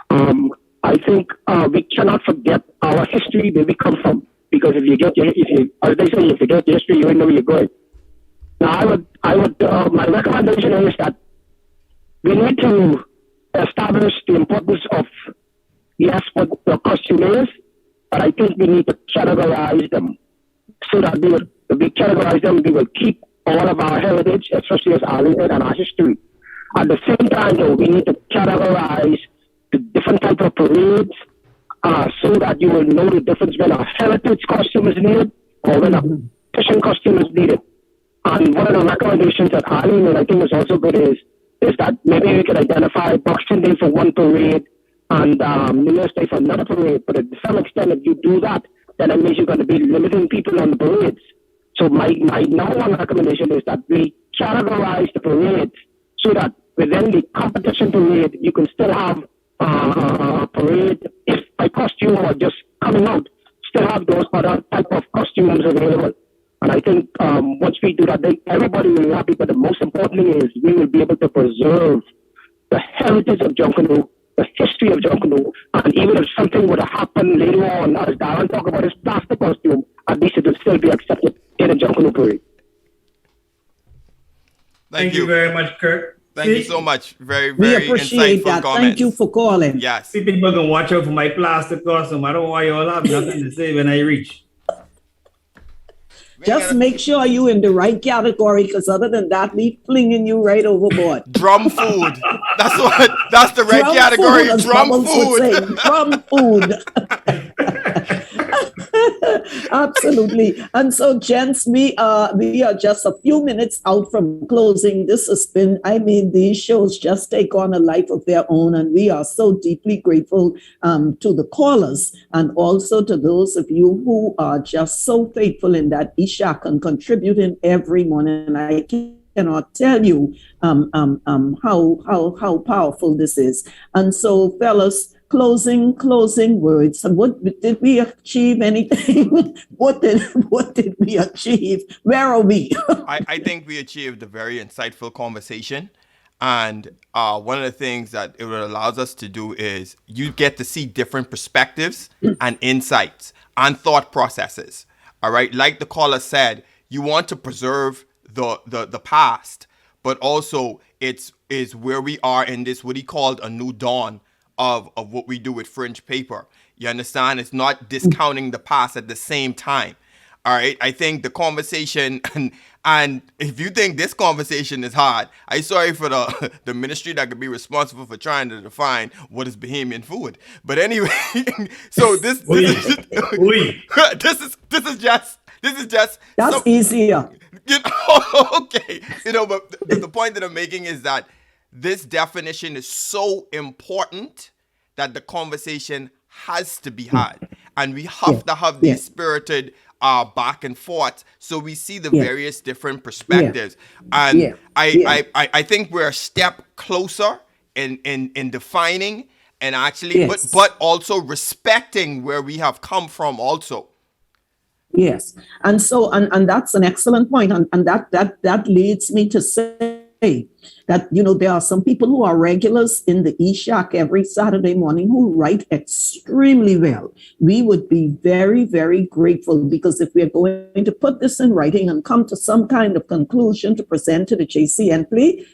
I think we cannot forget our history, where we come from, because as they say, if you get the history, you know where you're going. Now, my recommendation is that we need to establish the importance of, yes, what the costume is, but I think we need to categorize them so that if we categorize them, we will keep all of our heritage, especially as Arlene and our history. At the same time, though, we need to categorize the different type of parades so that you will know the difference when a heritage costume is needed or when a fishing costume is needed. And one of the recommendations that Arlene made, I think is also good, is that maybe we could identify Boxing Day for one parade and New Year's Day for another parade. But to some extent, if you do that, then it means you're going to be limiting people on the parades. So my number one recommendation is that we categorize the parade so that within the competition parade, you can still have a parade, if by costume or just coming out, still have those other type of costumes available. And I think once we do that, then everybody will be happy. But the most important thing is we will be able to preserve the heritage of Junkanoo, the history of Junkanoo, and even if something were to happen later on, as Darren talked about his plastic costume, at least it will still be accepted in a Junkanoo parade. Thank you very much, Kirk. Thank you so much. Very, We very appreciate insightful that. comments. Thank you for calling. Yes. People can watch out for my plastic costume. I don't want you all have nothing to say when I reach. Just make sure you in the right category, because other than that, we flinging you right overboard. Drum food. That's the right Drum category. food, as Drum Bubbles would say. food. Drum food. Absolutely. And so, gents, we are just a few minutes out from closing. This has been, these shows just take on a life of their own, and we are so deeply grateful to the callers and also to those of you who are just so faithful in that Ishak and contributing every morning. I cannot tell you how powerful this is. And so, fellas, closing words. And what did we achieve? Anything? what did we achieve? Where are we? I think we achieved a very insightful conversation. And one of the things that it allows us to do is you get to see different perspectives and insights and thought processes. All right. Like the caller said, you want to preserve the past, but also it's where we are in this, what he called a new dawn of what we do with fringe paper. You understand? It's not discounting the past at the same time. All right. I think the conversation, and if you think this conversation is hard, I'm sorry for the ministry that could be responsible for trying to define what is Bahamian food. But anyway, so this is just that's easier. You know, okay. You know, but the point that I'm making is that this definition is so important that the conversation has to be had. And we have to have these spirited back and forth so we see the various different perspectives. And I think we're a step closer in defining and actually, but also respecting where we have come from also. Yes. And so, and that's an excellent point. And that leads me to say that, there are some people who are regulars in the eShack every Saturday morning who write extremely well. We would be very, very grateful, because if we're going to put this in writing and come to some kind of conclusion to present to the JCNP,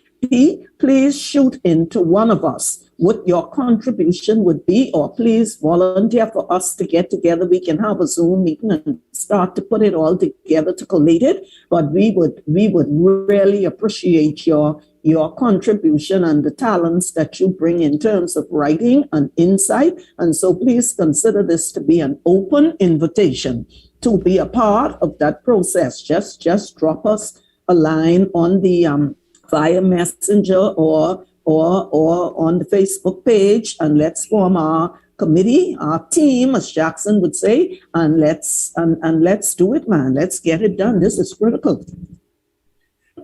please shoot into one of us what your contribution would be, or please volunteer for us to get together. We can have a Zoom meeting and start to put it all together to collate it. But we would really appreciate your contribution and the talents that you bring in terms of writing and insight. And so please consider this to be an open invitation to be a part of that process. Just drop us a line on the via Messenger or on the Facebook page, and let's form our committee, our team, as Jackson would say, and let's do it, man. Let's get it done. This is critical.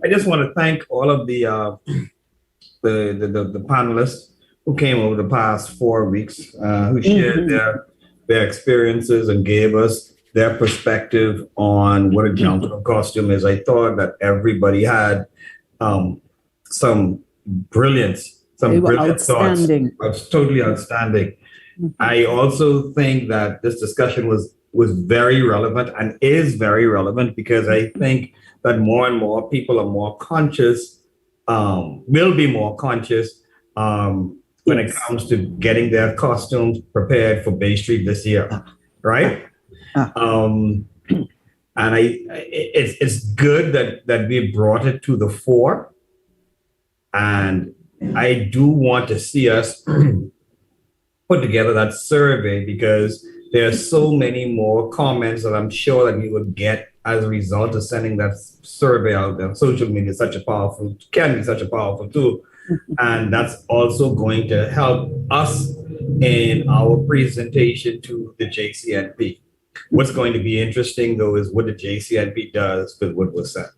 I just want to thank all of the panelists who came over the past 4 weeks, who shared their experiences and gave us their perspective on what a Junkanoo costume is. I thought that everybody had some brilliance, some brilliant thoughts. It was totally outstanding. I also think that this discussion was very relevant and is very relevant, because I think that more and more people are more conscious, will be more conscious when it comes to getting their costumes prepared for Bay Street this year, right? And it's good that we brought it to the fore. And I do want to see us put together that survey, because there are so many more comments that I'm sure that we would get as a result of sending that survey out there. Social media can be such a powerful tool. And that's also going to help us in our presentation to the JCNP. What's going to be interesting, though, is what the JCNP does with what was said.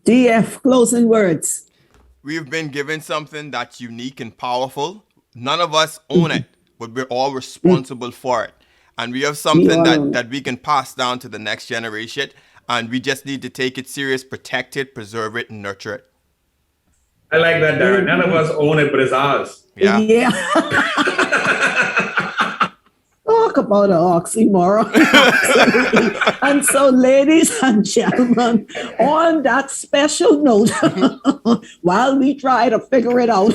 DF, closing words. We've been given something that's unique and powerful. None of us own it, but we're all responsible for it. And we have something that we can pass down to the next generation. And we just need to take it serious, protect it, preserve it, and nurture it. I like that, Darren. None of us own it, but it's ours. Yeah. Talk about an oxymoron. And so, ladies and gentlemen, on that special note, while we try to figure it out,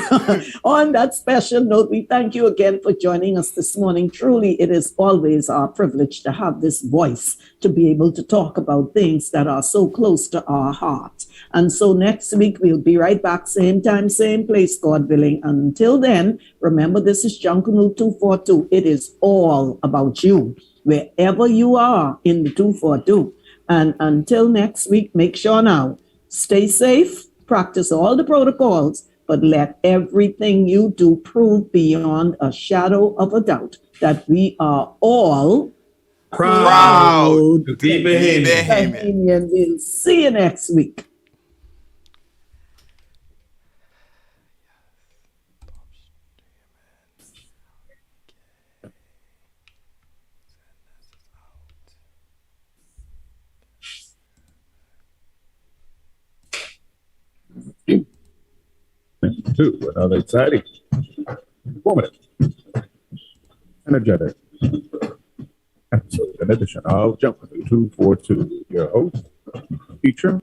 on that special note, we thank you again for joining us this morning. Truly, it is always our privilege to have this voice to be able to talk about things that are so close to our heart. And so next week, we'll be right back, same time, same place, God willing. Until then, remember, this is Junkanoo 242. It is all about you, wherever you are in the 242. And until next week, make sure now, stay safe, practice all the protocols, but let everything you do prove beyond a shadow of a doubt that we are all proud to be Bahamian. We'll see you next week. To another exciting, informative, energetic episode, an edition of Junkanoo 242. Your host, teacher.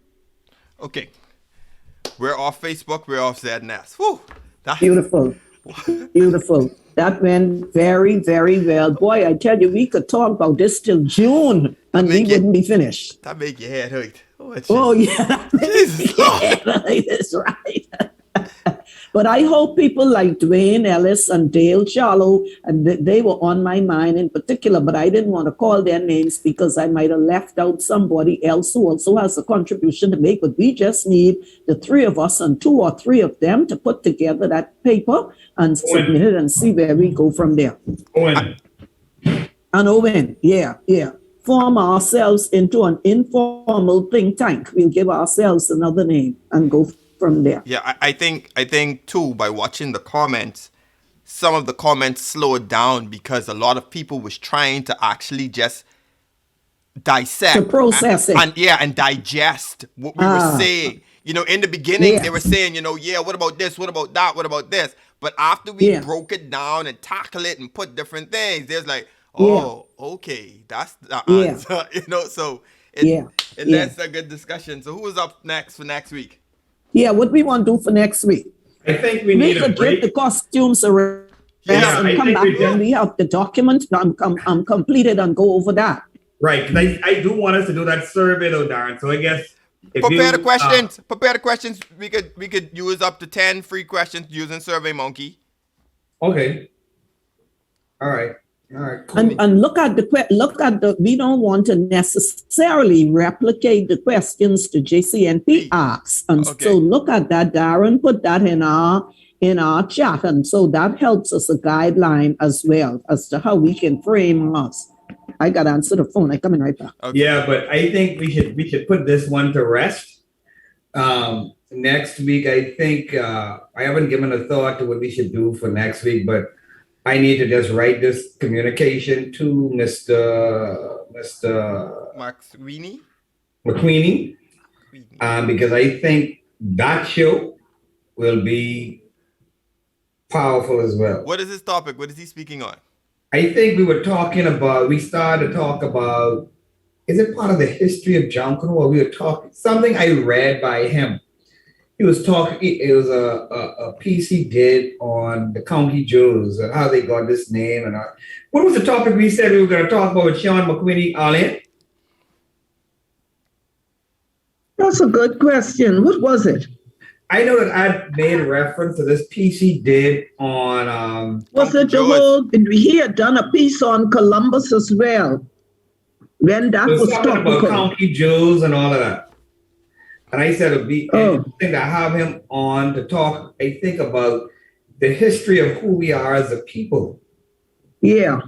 Okay. We're off Facebook. We're off ZNS. Whew. That's beautiful. Beautiful. That went very, very well. Boy, I tell you, we could talk about this till June and we wouldn't be finished. That make your head hurt. Oh yeah. Jesus. That's right. But I hope people like Dwayne Ellis and Dale Charlo, and they were on my mind in particular, but I didn't want to call their names because I might have left out somebody else who also has a contribution to make. But we just need the three of us and 2 or 3 of them to put together that paper and submit it and see where we go from there. Owen. And Owen, yeah. Form ourselves into an informal think tank. We'll give ourselves another name and go from there. Yeah, I think too, by watching the comments, some of the comments slowed down because a lot of people was trying to actually just dissect, to process it, and digest what we were saying. You know, in the beginning they were saying, what about this, what about that, what about this? But after we broke it down and tackle it and put different things, there's like, okay, that's the answer. So that's a good discussion. So who is up next for next week? Yeah, what we want to do for next week? I think we need could get the costumes and come back when we have the document completed and go over that. Right, because I do want us to do that survey though, Darren. So I guess prepare the questions. We could use up to 10 free questions using SurveyMonkey. Okay. All right. Cool. And look at the. We don't want to necessarily replicate the questions the JCNP asks, and so look at that. Darren put that in our chat, and so that helps us a guideline as well as to how we can frame us. I got to answer the phone. I'm coming right back. Okay. Yeah, but I think we should put this one to rest. Next week, I think I haven't given a thought to what we should do for next week, but I need to just write this communication to Mr. McQueenie, because I think that show will be powerful as well. What is his topic? What is he speaking on? I think we started to talk about, is it part of the history of Junkanoo, or we were talking, something I read by him. He was talking, it was a piece he did on the County Joes and how they got this name. And what was the topic we said we were going to talk about with Sean McQueenie, Arlene? That's a good question. What was it? I know that I made a reference to this piece he did on... was it the whole... He had done a piece on Columbus as well. When that was talking about County Joes and all of that. And I said it would be interesting to have him on to talk, I think, about the history of who we are as a people. Yeah.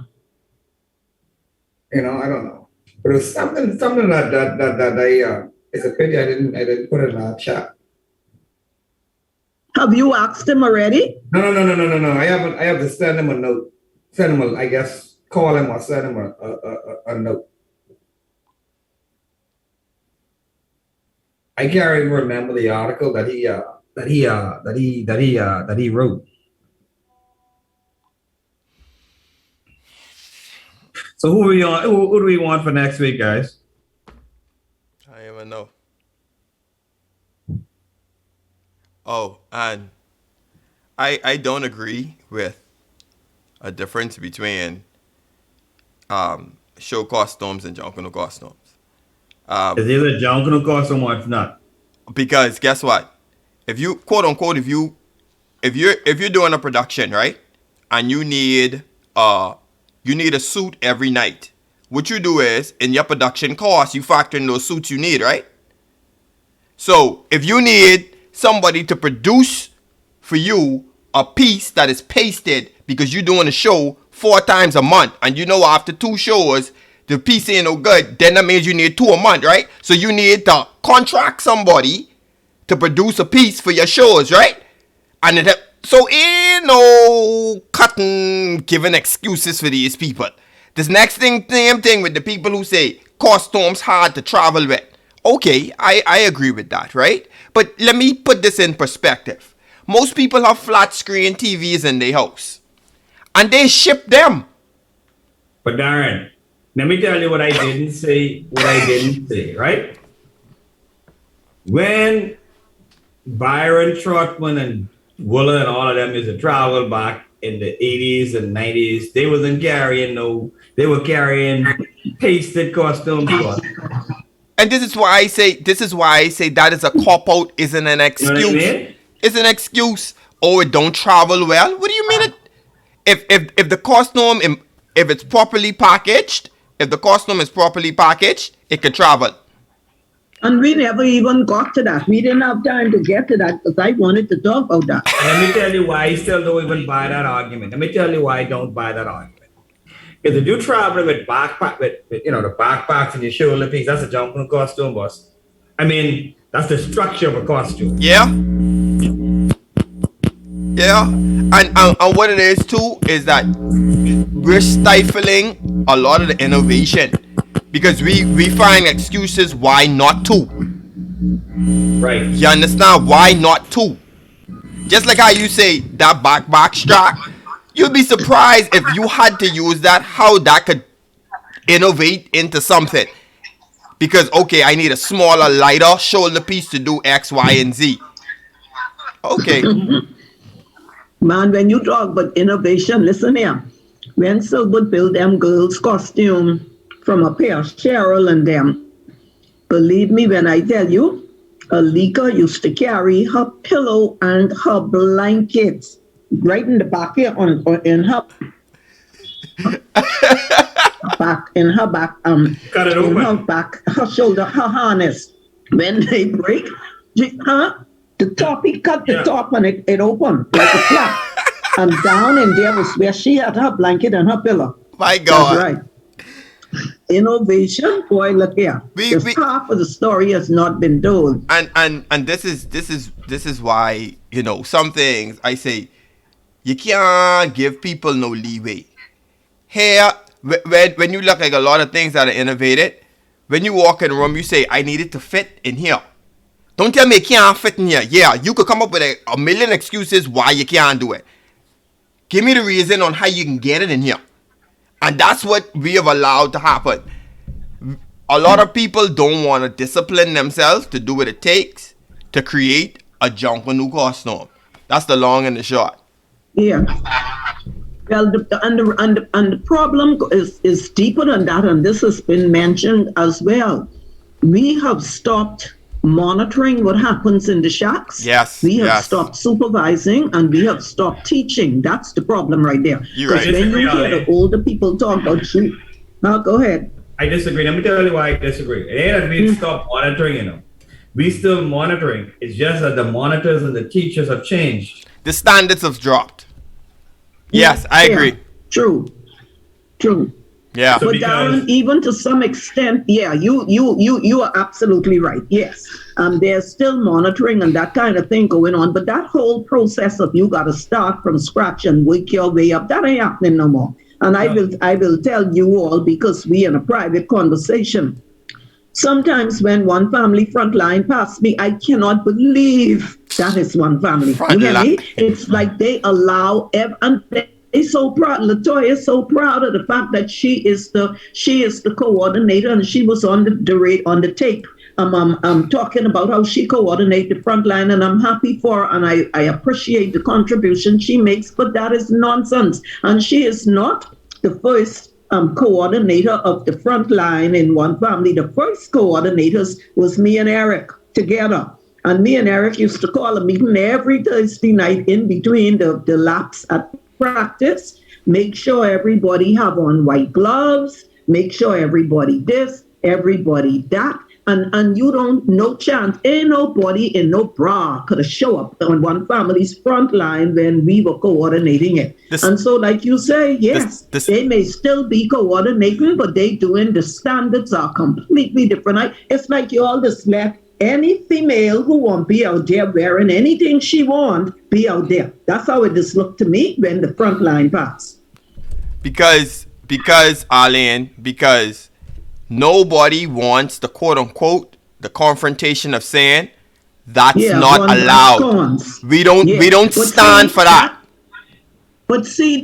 You know, I don't know. But it was something that I it's a pity I didn't put it in our chat. Have you asked him already? No. I have to send him a note. Send him I guess call him or send him a note. I can't even remember the article that he wrote. So who do we want for next week, guys? I don't even know. Oh, and I don't agree with a difference between show costumes and Junkanoo costumes. Is either Junkanoo costume or it's not? Because guess what? If you quote unquote, if you're doing a production, right, and you need a suit every night, what you do is in your production cost you factor in those suits you need, right? So if you need somebody to produce for you a piece that is pasted because you're doing a show 4 times a month, and you know after 2 shows the piece ain't no good, then that means you need 2 a month, right? So you need to contract somebody to produce a piece for your shows, right? And so ain't no cutting giving excuses for these people. This next thing, same thing with the people who say costumes hard to travel with. Okay, I agree with that, right? But let me put this in perspective. Most people have flat screen TVs in their house, and they ship them. But Darren, let me tell you what I didn't say. Right? When Byron Trotman and Wooler and all of them used to travel back in the 80s and 90s, they wasn't carrying they were carrying pasted costumes. And this is why I say that is a cop out, isn't an excuse. You know what I mean? It's an excuse. Oh, it don't travel well. What do you mean it? If the costume, if it's properly packaged, if the costume is properly packaged, it can travel. And we never even got to that. We didn't have time to get to that because I wanted to talk about that. Let me tell you why I still don't even buy that argument. Let me tell you why I don't buy that argument. Because if you're traveling with backpack, with the backpacks and your shoulder piece, that's a Junkanoo costume, boss. I mean, that's the structure of a costume. Yeah. Yeah. And what it is too is that we're stifling a lot of the innovation because we find excuses why not to. Right. You understand? Why not to? Just like how you say that backpack strap. You'd be surprised if you had to use that, how that could innovate into something. Because, okay, I need a smaller, lighter shoulder piece to do X, Y, and Z. Okay. Man, when you talk about innovation, listen here. When Silver built them girls' costume from a pair of Cheryl and them, believe me when I tell you, Alika used to carry her pillow and her blankets right in the back here in her back, Cut it in open. her back, her shoulder, her harness. When they break, the top, he cut the top and it opened like a flap. And down in there was where she had her blanket and her pillow. My God. That's right. Innovation, boy, look here. Half of the story has not been told. And this is why, some things I say you can't give people no leeway. Here, when you look like a lot of things that are innovated, when you walk in a room, you say, I need it to fit in here. Don't tell me it can't fit in here. Yeah, you could come up with a million excuses why you can't do it. Give me the reason on how you can get it in here. And that's what we have allowed to happen. A lot of people don't want to discipline themselves to do what it takes to create a Junkanoo costume. That's the long and the short. Yeah. Well, the problem is deeper than that, and this has been mentioned as well. We have stopped monitoring what happens in the shacks. Yes. We have stopped supervising, and we have stopped teaching. That's the problem right there. You're right. Because when you hear the older people talk about shoot, now go ahead. I disagree. Let me tell you why I disagree. It ain't that we stopped monitoring, We still monitoring. It's just that the monitors and the teachers have changed. The standards have dropped. Yes, I agree. True. Yeah. So But because Darren, even to some extent, yeah, you are absolutely right. Yes, there's still monitoring and that kind of thing going on. But that whole process of you got to start from scratch and work your way up, that ain't happening no more. And I will tell you all, because we in a private conversation. Sometimes when one family frontline pass me, I cannot believe that is one family. You hear me? It's like they allow and they so proud. Latoya is so proud of the fact that she is the coordinator, and she was on the tape. Talking about how she coordinates the front line, and I'm happy for her, and I appreciate the contribution she makes, but that is nonsense. And she is not the first coordinator of the front line in one family. The first coordinators was me and Eric together. And me and Eric used to call a meeting every Thursday night in between the laps at practice. Make sure everybody have on white gloves. Make sure everybody this, everybody that. And you don't, no chance, ain't nobody in no bra could have show up on one family's front line when we were coordinating it. And so, like you say, yes, they may still be coordinating, but they doing, the standards are completely different. It's like you all just let any female who won't be out there wearing anything she want be out there. That's how it just looked to me when the front line passed. Because Arlene, because nobody wants the quote unquote the confrontation of saying that's not allowed. We don't stand for that. But see,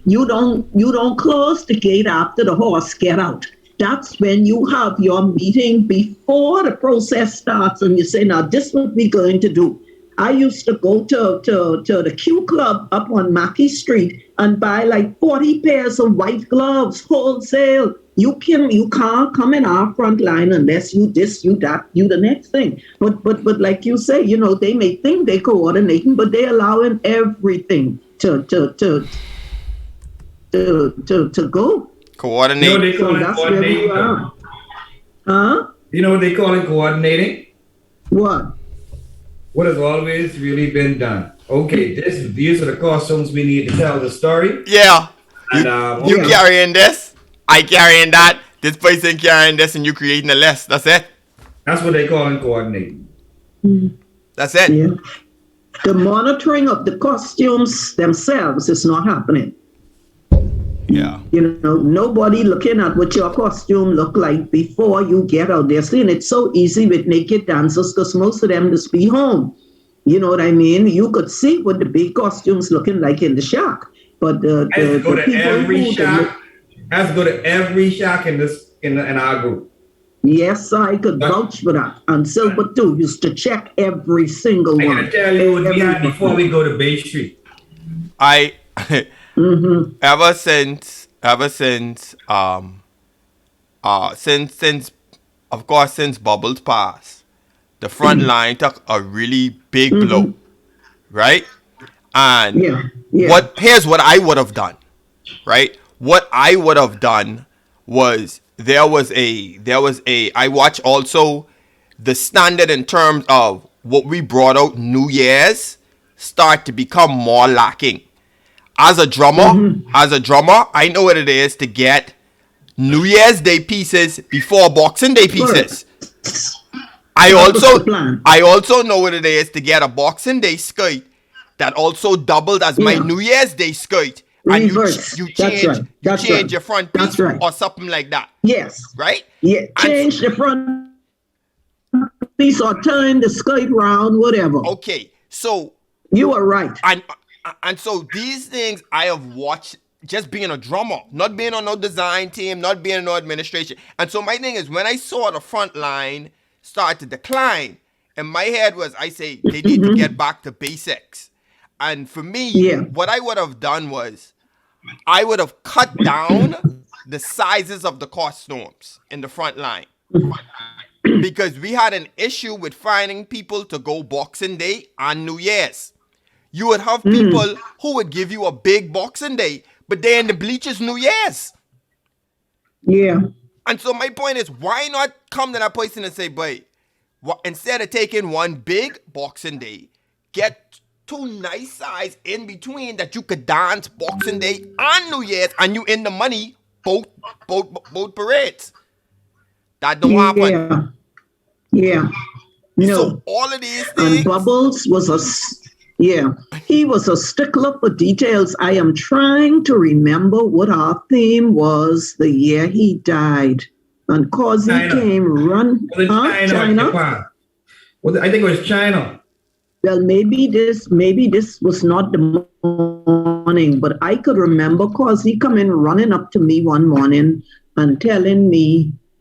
you don't close the gate after the horse get out. That's when you have your meeting before the process starts, and you say, now this is what we're going to do. I used to go to the Q Club up on Mackey Street and buy like 40 pairs of white gloves wholesale. You can't come in our front line unless you this, you that, you the next thing. But like you say, they may think they're coordinating, but they're allowing everything to go. Coordinate. You know what they call it coordinating? Huh? You know what they call it coordinating? What? What has always really been done. Okay, these are the costumes we need to tell the story. Yeah. And you carrying this, I carrying that, this person carrying this, and you creating a list. That's it. That's what they call it coordinating. That's it. Yeah. The monitoring of the costumes themselves is not happening. Yeah. Nobody looking at what your costume look like before you get out there. See, and it's so easy with naked dancers because most of them just be home. You know what I mean? You could see what the big costumes looking like in the shack. But the go to people every shack. Let's go to every shack in our group. Yes, I could vouch for that. And Silver too used to check every single one. I gotta tell you what we had before we go to Bay Street. Ever since Bubbles passed, the front line took a really big blow, right? And here's what I would have done, right? What I would have done was I watch also the standard in terms of what we brought out New Year's start to become more lacking. As a drummer, I know what it is to get New Year's Day pieces before Boxing Day pieces. I also know what it is to get a Boxing Day skirt that also doubled as my New Year's Day skirt. And you change your front piece or something like that. Yes. Right? Yeah. Change the front piece or turn the skirt round, whatever. Okay. So you are right. And so these things I have watched just being a drummer, not being on no design team, not being in no administration. And so my thing is, when I saw the front line start to decline, and my head was, I say, they need to get back to basics. And for me, what I would have done was, I would have cut down the sizes of the costumes in the front line. Because we had an issue with finding people to go Boxing Day on New Year's. You would have people who would give you a big Boxing Day, but they're in the bleachers New Year's. Yeah. And so my point is, why not come to that person and say, boy, instead of taking one big Boxing Day, get two nice size in between that you could dance Boxing Day on New Year's and you in the money both parades. That don't happen. Yeah. No. So all of these And things. Bubbles was he was a stickler for details. I am trying to remember what our theme was the year he died. And cause he came run. China? Japan? I think it was China. Well, maybe this was not the morning, but I could remember cause he come in running up to me one morning and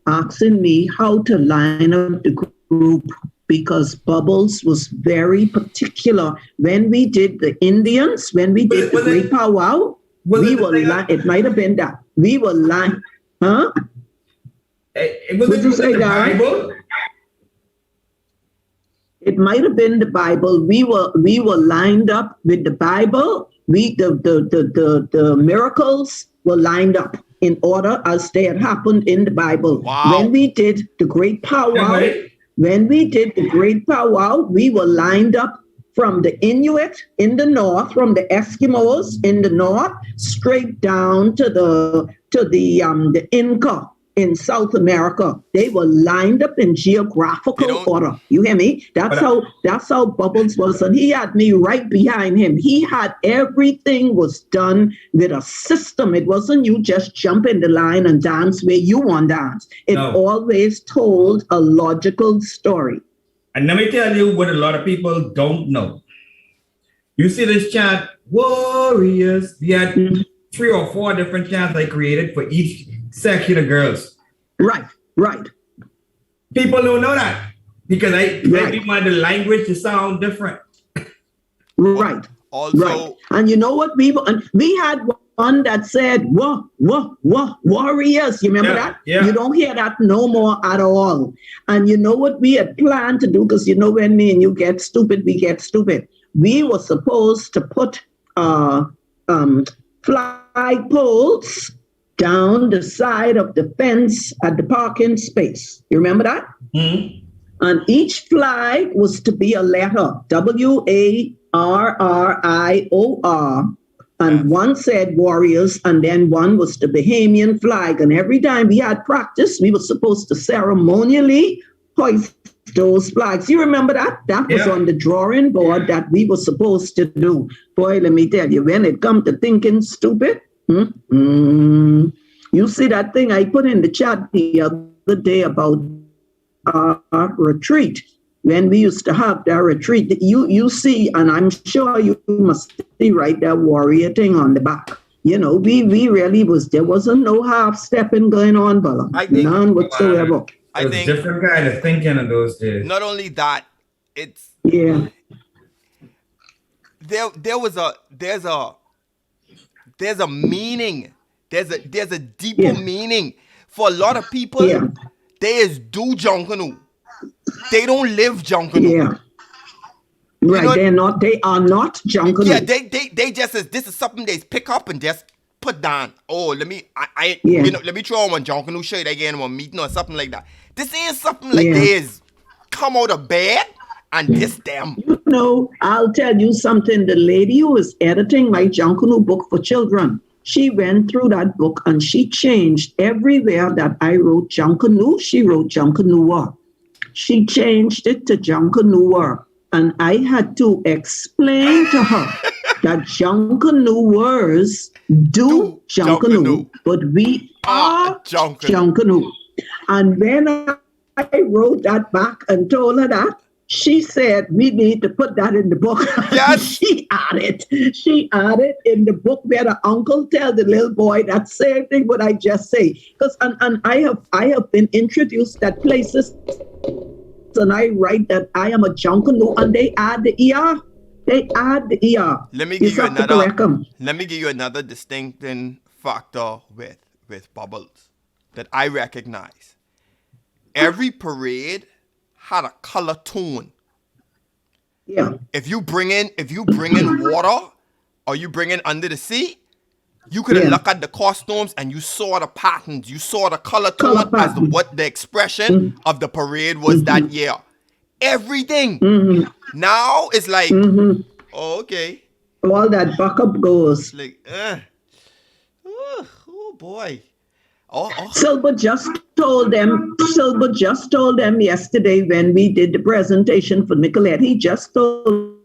asking me how to line up the group, because Bubbles was very particular. When we did the Indians, when we did the Great Powwow, it might have been that. We were lying, huh? Would you say the Bible? It might have been the Bible. We were lined up with the Bible. The miracles were lined up in order as they had happened in the Bible. Wow. When we did the Great Powwow, we were lined up from the Inuit in the north, from the Eskimos in the north, straight down to the Inca in South America. They were lined up in geographical order. You hear me? That's how Bubbles was, and he had me right behind him. He had everything was done with a system. It wasn't you just jump in the line and dance where you want to dance. It always told a logical story. And let me tell you what a lot of people don't know. You see this chant, Warriors. We had 3 or 4 different chants I created for each section of girls. Right. People don't know that because I want the language to sound different. Right. Also, and you know what? We had one that said warriors. You remember that? Yeah. You don't hear that no more at all. And you know what we had planned to do? Because you know when me and you get stupid, we get stupid. We were supposed to put flag poles down the side of the fence at the parking space. You remember that? Mm-hmm. And each flag was to be a letter, WARRIOR. And one said warriors, and then one was the Bahamian flag. And every time we had practice, we were supposed to ceremonially hoist those flags. You remember that? That was on the drawing board that we were supposed to do. Boy, let me tell you, when it comes to thinking stupid, you see that thing I put in the chat the other day about our retreat. When we used to have that retreat, you see, and I'm sure you must see right that warrior thing on the back. You know, we really there wasn't no half stepping going on, Bella. None whatsoever. I think different kind of thinking in those days. Not only that, it's there's a meaning. There's a deeper meaning for a lot of people. They is do Junkanoo. They don't live Junkanoo. Yeah. Right. They are not Junkanoo. Yeah, they just this is something they pick up and just put down. Oh, let me throw on one Junkanoo shirt again, one meeting or something like that. This ain't something like they is come out of bed and this them. You know, I'll tell you something. The lady who is editing my Junkanoo book for children, she went through that book and she changed everywhere that I wrote Junkanoo. She wrote Junkanooer. She changed it to Junkanooer. And I had to explain to her that Junkanooers do Junkanoo, but we are Junkanoo. And when I wrote that back and told her that, she said, we need to put that in the book. Yes. She added in the book where the uncle tell the little boy that same thing what I just say. Because and I have been introduced at places and I write that I am a Junkanoo and they add the ER. Let me give you another distinction factor with Bubbles that I recognize. Every parade had a color tone. Yeah. If you bring in water or you bring in Under the Sea, you could look at the costumes and you saw the patterns, you saw the color tone as what the expression of the parade was that year. Everything. Now it's like, oh, okay. All that buck up goes. Like, oh boy. Silver just told them yesterday when we did the presentation for Nicolette. He just told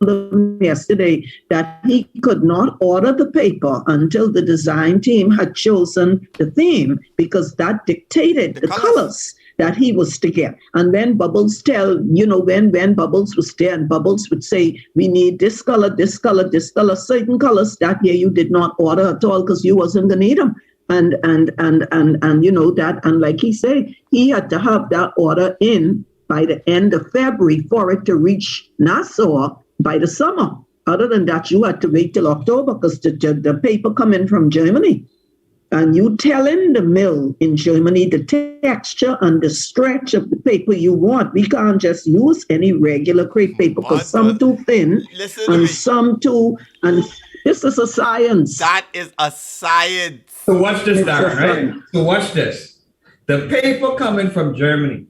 them yesterday that he could not order the paper until the design team had chosen the theme, because that dictated the colors that he was to get. And when Bubbles when Bubbles was there, and Bubbles would say, we need this color, this color, this color, certain colors that year you did not order at all because you wasn't gonna need them. And that, and like he said, he had to have that order in by the end of February for it to reach Nassau by the summer. Other than that, you had to wait till October because the paper come in from Germany. And you telling the mill in Germany the texture and the stretch of the paper you want. We can't just use any regular crepe paper because some too thin and some too, and this is a science. That is a science. So watch this, Darren, right? So watch this. The paper coming from Germany.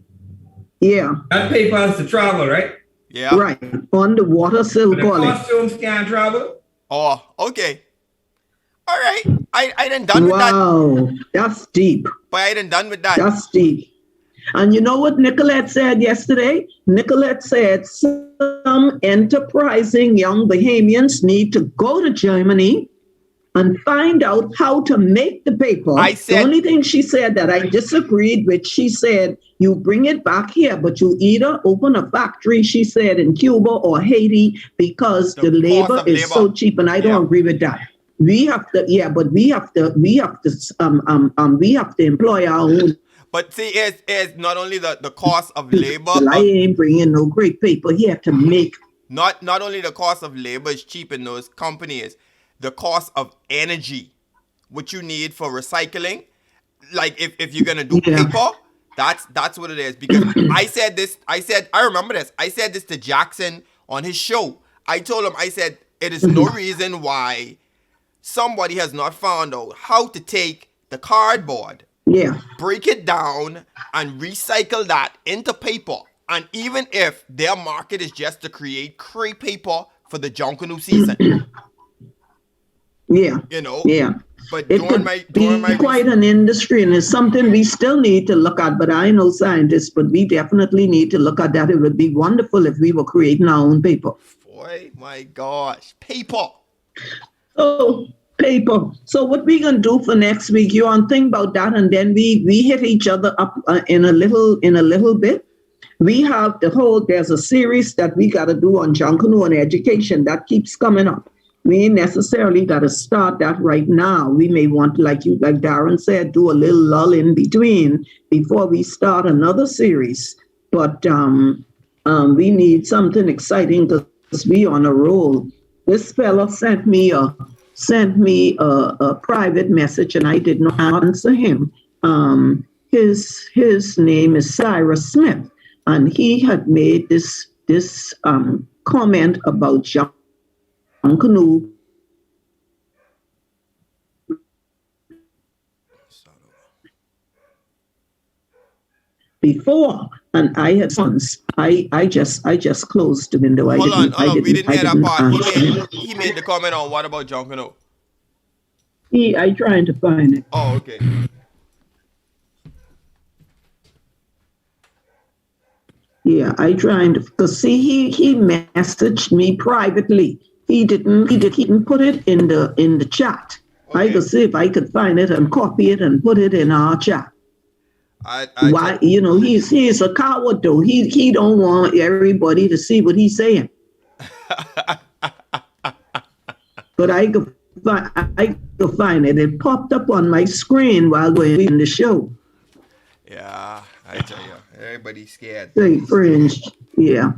Yeah. That paper has to travel, right? Yeah. Right. On the water silk. The costumes can't travel. Oh, okay. All right. I done done with that. Wow, that's deep. But I done done with that. That's deep. And you know what Nicolette said yesterday? Nicolette said some enterprising young Bahamians need to go to Germany and find out how to make the paper. The only thing she said that I disagreed with, she said, you bring it back here, but you either open a factory, she said, in Cuba or Haiti, because the labor is so cheap. And I don't agree with that. We have to, but we have to employ our own. But see, it's not only the cost of labor. I ain't bringing no great paper here to make. Not only the cost of labor is cheap in those companies, the cost of energy, what you need for recycling. Like if you're gonna do paper, that's what it is. Because I remember this. I said this to Jackson on his show. I told him, I said, it is no reason why somebody has not found out how to take the cardboard, break it down, and recycle that into paper. And even if their market is just to create crepe paper for the Junkanoo season. But it could be quite an industry, and it's something we still need to look at. But I know scientists, but we definitely need to look at that. It would be wonderful if we were creating our own paper. Boy, my gosh, paper. Oh, paper. So what we gonna do for next week? You want to think about that, and then we hit each other up in a little bit. We have there's a series that we got to do on Junkanoo and education that keeps coming up. We ain't necessarily got to start that right now. We may want to, like Darren said, do a little lull in between before we start another series. But we need something exciting because we on a roll. This fella sent me a private message, and I did not answer him. His name is Cyrus Smith, and he had made this comment about Junkanoo before, and I had sons. I just closed the window. Hold on. We didn't hear that part. He made the comment on what about Junkanoo? I trying to find it. Oh, okay. Yeah, I trying to, because see, he messaged me privately. He didn't put it in the chat. Okay. I could see if I could find it and copy it and put it in our chat. Why? He's a coward though. He don't want everybody to see what he's saying. But I could find it. It popped up on my screen while we're in the show. Yeah, I tell you, everybody's scared. Say fringe. Yeah.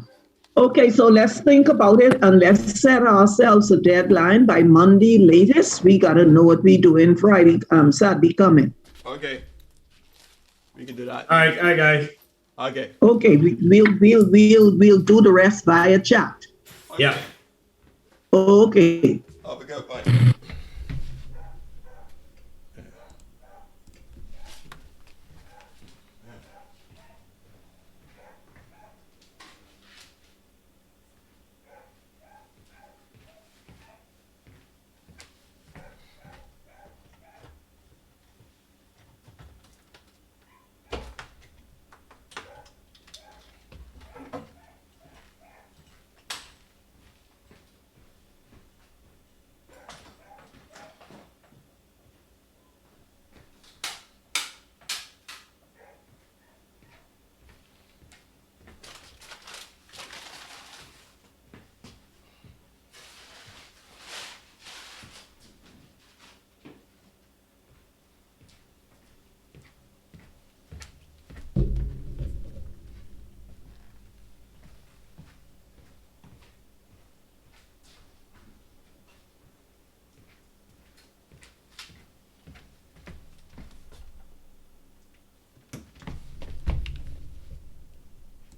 Okay, so let's think about it and let's set ourselves a deadline by Monday latest. We gotta know what we doing Friday, Saturday coming. Okay. We can do that. All right, guys. Okay. Okay, we'll do the rest via chat. Yeah. Okay. Have a good one.